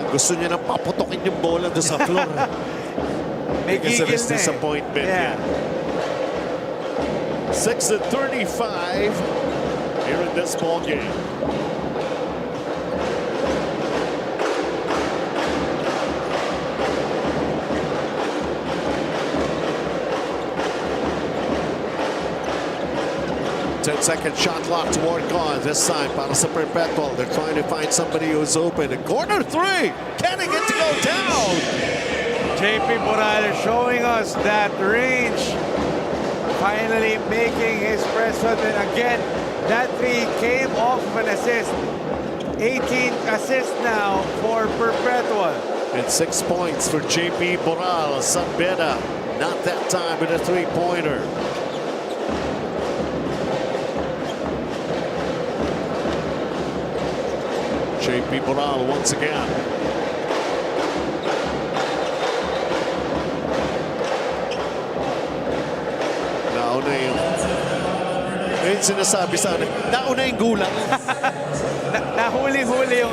Gusto niya na paputokin yung bola doon sa floor. May because of his gigil na eh. disappointment. Yeah. 6-35 here in this ball game. Second shot clock to work on this time para sa Perpetual. They're trying to find somebody who's open. And corner three, can it get to go down? JP Morales showing us that range. Finally making his presence. And again, that three came off of an assist. 18 assists now for Perpetual. And 6 points for JP Morales. Beda, not that time with a three-pointer. JP Morales once again. Nauna yung sinasabi sa akin, nauna yung gulang. Nahuli-huli yung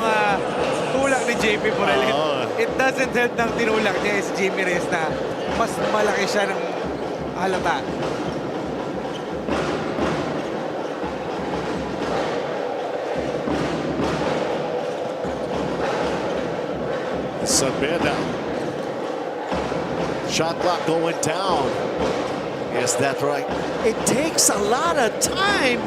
tulak ni JP Morales. It doesn't help nang tinulak niya si Jimmy Reyes na mas malaki siya ng halata. Beda. Shot clock going down. Is that right? It takes a lot of time.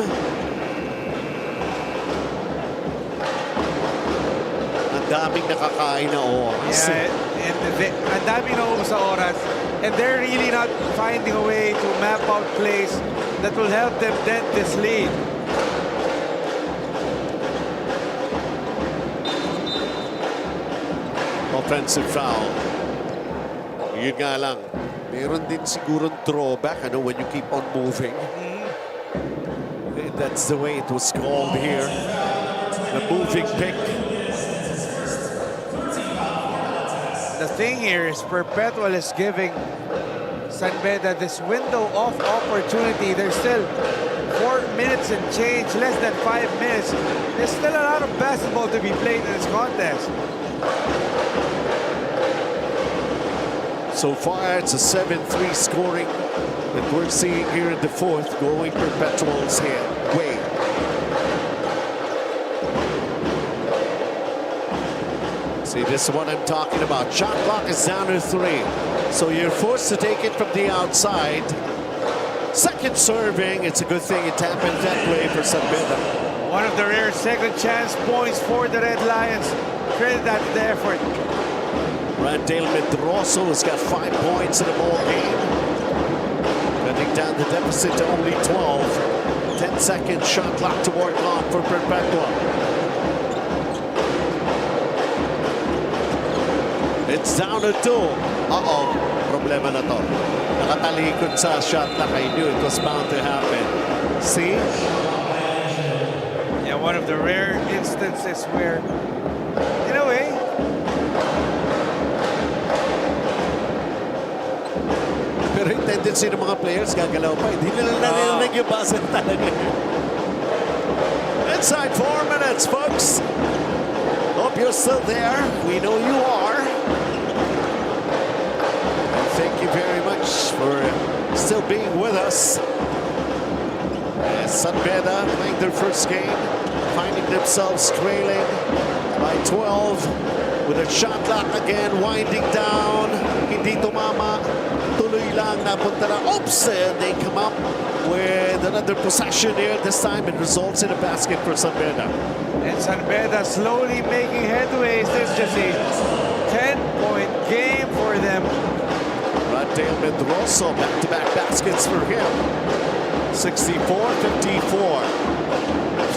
Ang daming nakakain na oras. Yeah, and ang daming naubos sa oras. And they're really not finding a way to map out plays that will help them dent this lead. Offensive foul. Yun nga lang. Meron din sigurong drawback when you keep on moving. That's the way it was called here. The moving pick. The thing here is Perpetual is giving San Beda this window of opportunity. There's still 4 minutes and change, less than 5 minutes. There's still a lot of basketball to be played in this contest. So far, it's a 7-3 scoring that we're seeing here in the fourth, going Perpetual's way. See, this is what I'm talking about. Shot clock is down to 3. So you're forced to take it from the outside. Second serving, it's a good thing it happened that way for San Beda. One of the rare second chance points for the Red Lions. Credit that to the effort. Randale Medroso has got 5 points in the ball game. Cutting down the deficit to only 12. 10-second shot clock to work on for Perpetual. It's down to 2. Uh-oh, problema na to. Nakatalikod sa shot clock. I knew it was bound to happen. See? Yeah, one of the rare instances where, in a way, pero yung tendency ng mga players, gagalaw pa. Hindi nila narinig yung basa talaga. Inside 4 minutes, folks. Hope you're still there. We know you are. And thank you very much for still being with us. As San Beda playing their first game, finding themselves trailing by 12 with a shot clock again, winding down. Hindi tumama. Tuloy lang, napunta na. Oops! And they come up with another possession here. This time it results in a basket for San Beda. And San Beda slowly making headways. This is just a 10-point game for them. Randale Medroso, back-to-back baskets for him. 64-54.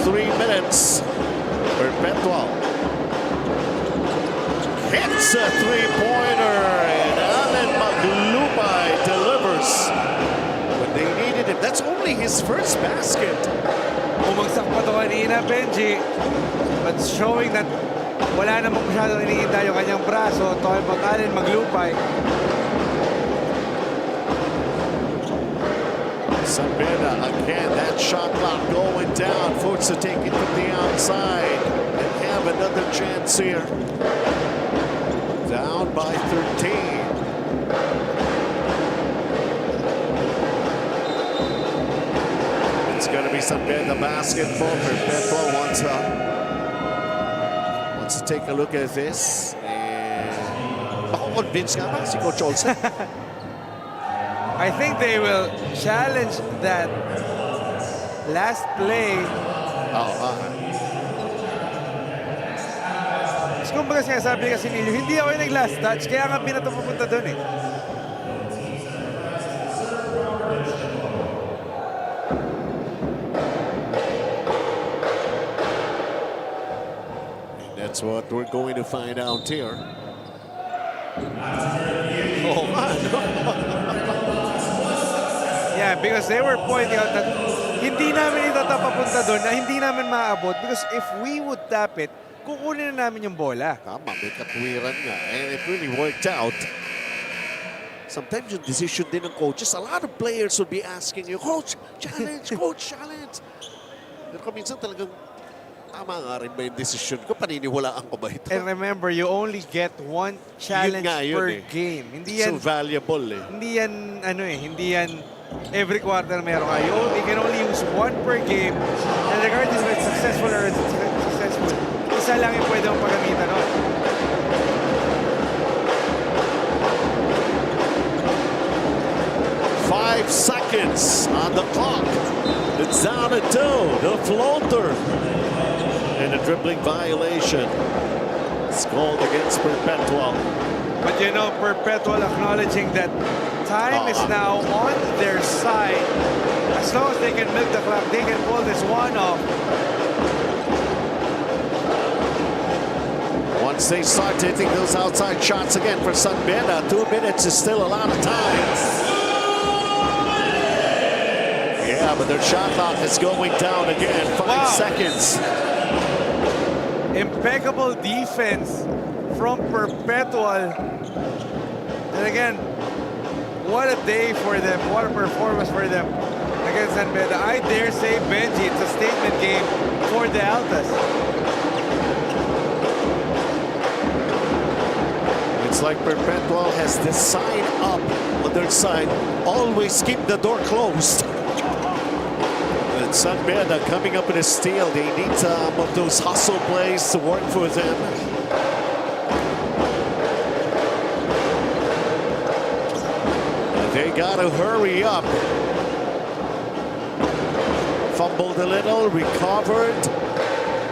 3 minutes. Perpetual hits a three-pointer, and Alan Maglupay delivers when they needed it. That's only his first basket. Bumagsak pa ito kanina, Benji. But showing that wala namang masyadong iniinda yung kanyang braso. Talking about Alan Maglupay. San Beda again, that shot clock going down, forced to take it from the outside and have another chance here. Down by 13. It's going to be San Beda basketball. Perpetual wants to take a look at this. And ako convinced nga ba si Coach Olsen? I think they will challenge that last play. Kumbaga sinasabi kasi nilo, hindi ako yung nag-last touch, kaya nga binato pupunta doon eh. That's what we're going to find out here. Oh, man. Yeah, because they were pointing out that hindi namin ito papunta doon, na hindi namin maaabot because if we would tap it, kukunin na namin yung bola. Tama, may katwiran nga. And it really worked out. Sometimes yung decision din ng coaches, a lot of players would be asking you, Coach, challenge, Coach, challenge. Pero minsan talagang tama nga rin ba yung decision ko? Paniniwalaan ko ba ito? And remember, you only get one challenge per game. Hindi yan, so valuable eh. Hindi yan, hindi yan every quarter meron ka. You can only use one per game. And regardless if it's successful or it's successful, isa lang yung pwede mong pagamitan nun. 5 seconds on the clock. It's down to 2. The floater. And a dribbling violation. It's called against Perpetual. But you know, Perpetual acknowledging that time is now on their side. As long as they can milk the clock, they can pull this one off. Once they start hitting those outside shots again for Sun Beda, 2 minutes is still a lot of time. Yeah, but their shot clock is going down again. 5 seconds. Impeccable defense from Perpetual. And again, what a day for them. What a performance for them against Sun Beda. I dare say, Benji, it's a statement game for the Altas. It's like Perpetual has this sign up on their side. Always keep the door closed. And Sun Beda coming up with a steal. They need some of those hustle plays to work for them. They gotta hurry up. Fumbled a little, recovered.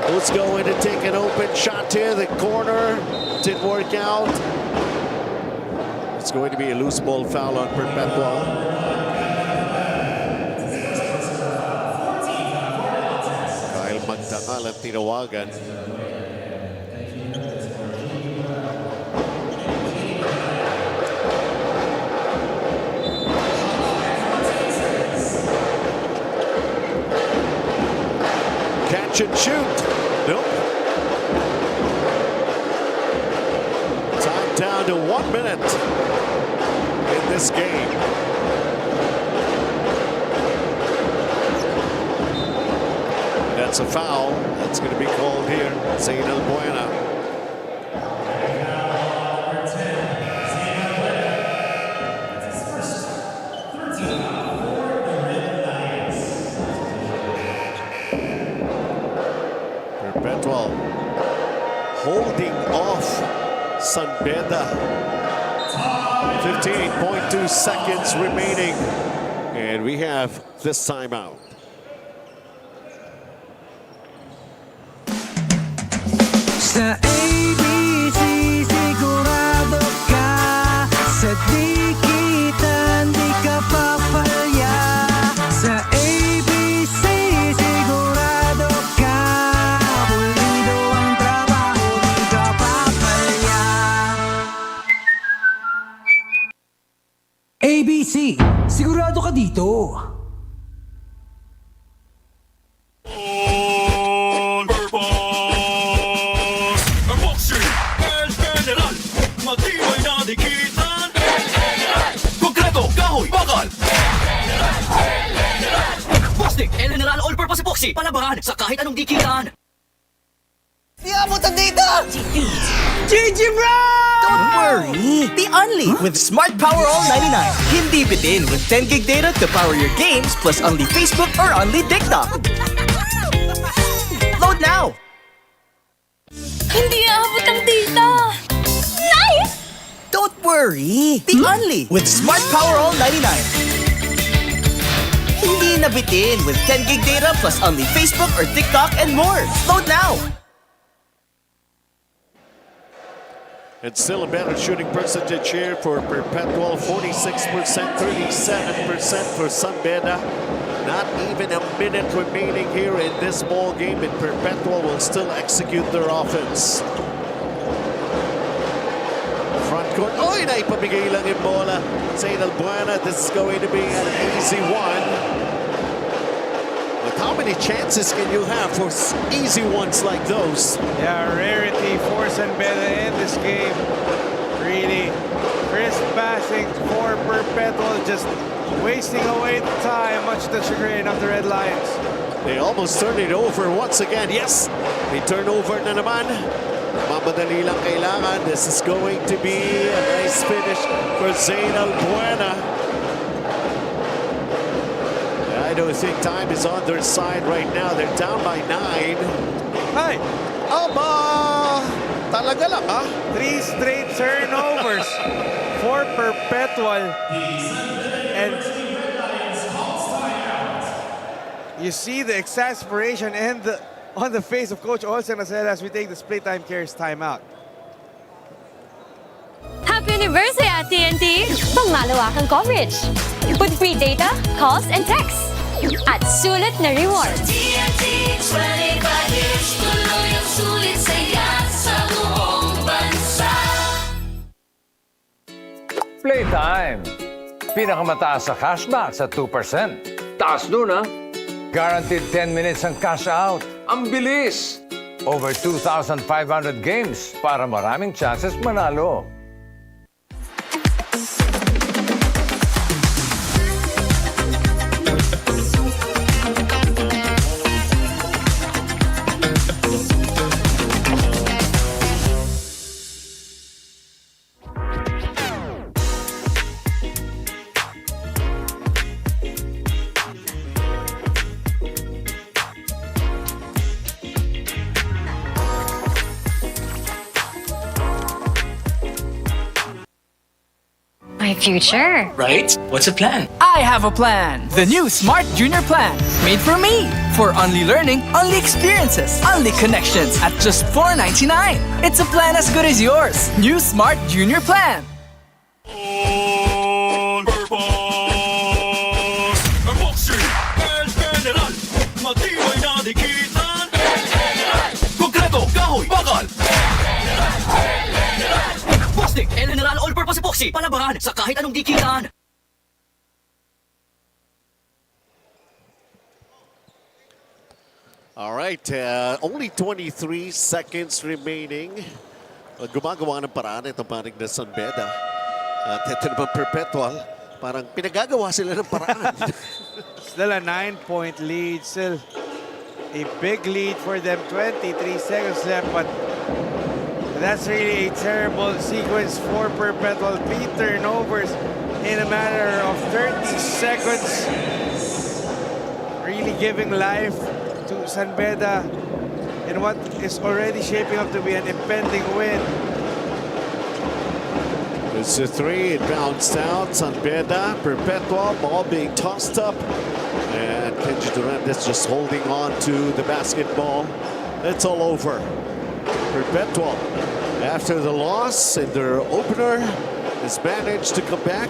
Who's going to take an open shot here? The corner didn't work out. It's going to be a loose ball foul on Perpetual. Kyle Magdangal ang tinawagan. Catch and shoot. Nope. Time down to 1 minute in this game. That's a foul. That's going to be called here. Zainal Buena. Perpetual holding off Sun Beda. 15.2 seconds remaining. And we have this timeout. Sa ABC sigurado ka. Sa dikitan di ka papalya. Sa ABC sigurado ka. Pulido ang trabaho, di ka papalya. ABC, sigurado ka dito. Matibay na dikitan. Konkreto, kahoy, bakal. Plastic, El General All-Purpose Epoxy. Palabahan sa kahit anong dikitan. Di abot ang data! GG bro! Don't worry! Be only with Smart Power All 99. Hindi bitin with 10 gig data to power your games plus only Facebook or only TikTok. Load now! Hindi aabot ang data. Nice! Don't worry! Be only with Smart Power All 99. Hindi na bitin with 10 gig data plus only Facebook or TikTok and more. Load now! And still a better shooting percentage here for Perpetual. 46%, 37% for Sun Beda. Not even a minute remaining here in this ball game, and Perpetual will still execute their offense. Front court. Oy, naipamigay lang yung bola. Zainal Buena, this is going to be an easy one. But how many chances can you have for easy ones like those? Yeah, rarity for Sun Beda in this game. Really crisp passing for Perpetual, just wasting away the time, much to the chagrin of the Red Lions. They almost turned it over once again. Yes, they turn over na naman. Mamadali lang kailangan. This is going to be a nice finish for Zainal Buena. I don't think time is on their side right now. They're down by 9. Hi! Aba! Talaga lang, ha? 3 straight turnovers for Perpetual. And You see the exasperation and on the face of Coach Olsen as we take this PlayTime Cares timeout. Happy anniversary at TNT! Pangmalawakang coverage. With free data, calls, and texts. At sulit na rewards. TNT 25 years, tuloy ang sulit saya sa buong bansa. Playtime! Pinakamataas sa cashback sa 2%. Taas nun, ha? Guaranteed 10 minutes ang cash out. Ang bilis! Over 2,500 games para maraming chances manalo. My future. Right? What's the plan? I have a plan. The new Smart Junior Plan. Made for me. For only learning, only experiences, only connections at just $4.99. It's a plan as good as yours. New Smart Junior Plan. All purpose. Ang boxing, El General. Matibay na dikitan. El General. Konkreto, kahoy, bakal. Plastic, El General All-Purpose Epoxy. Palabahan sa kahit anong dikitan. All right, only 23 seconds remaining. Gumagawa ng paraan itong panig na San Beda. At ito naman Perpetual. Parang pinagagawa sila ng paraan. Still a 9-point lead. Still a big lead for them. 23 seconds left, but that's really a terrible sequence for Perpetual. 3 turnovers in a matter of 30 seconds. Really giving life to San Beda in what is already shaping up to be an impending win. It's a 3, it bounced out. San Beda, Perpetual, ball being tossed up. And Kenji Durantes just holding on to the basketball. It's all over. Perpetual, after the loss in their opener, has managed to come back.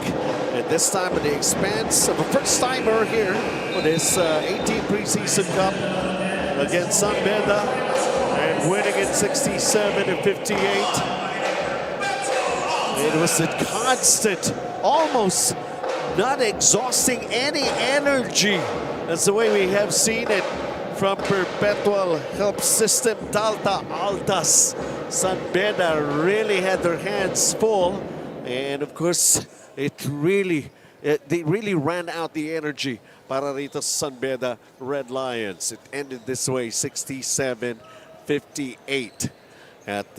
And this time at the expense of a first-timer here for this 18th Preseason Cup against San Beda. And winning it 67-58. It was a constant, almost not exhausting any energy. That's the way we have seen it from Perpetual Help System DALTA Altas. San Beda really had their hands full. And of course, they really ran out the energy para rito sa San Beda Red Lions. It ended this way, 67-58. At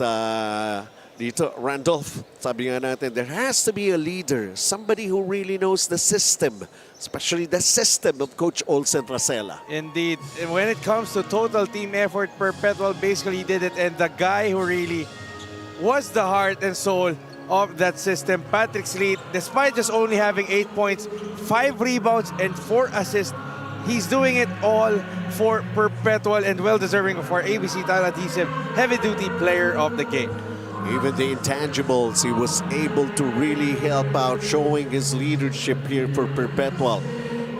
dito, Randolph, sabi nga natin, there has to be a leader, somebody who really knows the system, especially the system of Coach Olsen Racela. Indeed. And when it comes to total team effort, Perpetual basically did it. And the guy who really was the heart and soul of that system, Patrick Sleet, despite just only having 8 points, 5 rebounds, and 4 assists, he's doing it all for Perpetual and well-deserving of our ABC Tile Adhesive heavy-duty player of the game. Even the intangibles, he was able to really help out, showing his leadership here for Perpetual.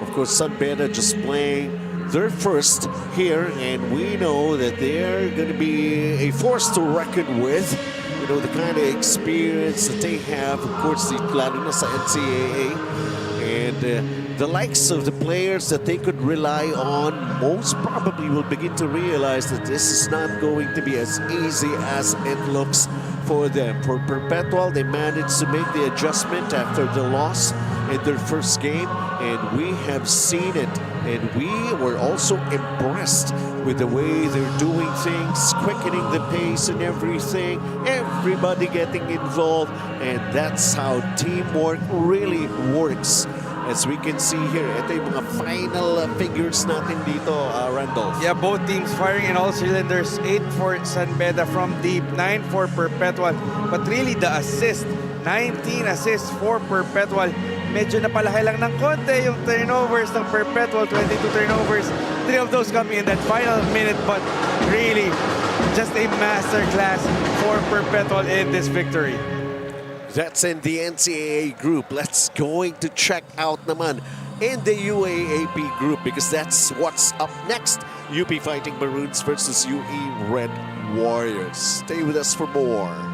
Of course, San Beda just playing their first here, and we know that they're going to be a force to reckon with. You know, the kind of experience that they have, of course, lalo na sa NCAA. And the likes of the players that they could rely on most probably will begin to realize that this is not going to be as easy as it looks for them. For Perpetual, they managed to make the adjustment after the loss in their first game, and we have seen it. And we were also impressed with the way they're doing things, quickening the pace and everything, everybody getting involved, and that's how teamwork really works. As we can see here, ito yung mga final figures natin dito, Randolph. Yeah, both teams firing in all cylinders. 8 for San Beda from deep, 9 for Perpetual. But really the assist 19 assists for Perpetual. Medyo napalaki lang ng konti yung turnovers ng Perpetual, 22 turnovers. 3 of those coming in that final minute, but really just a masterclass for Perpetual in this victory. That's in the NCAA group. Let's going to check out naman in the UAAP group because that's what's up next. UP Fighting Maroons versus UE Red Warriors. Stay with us for more.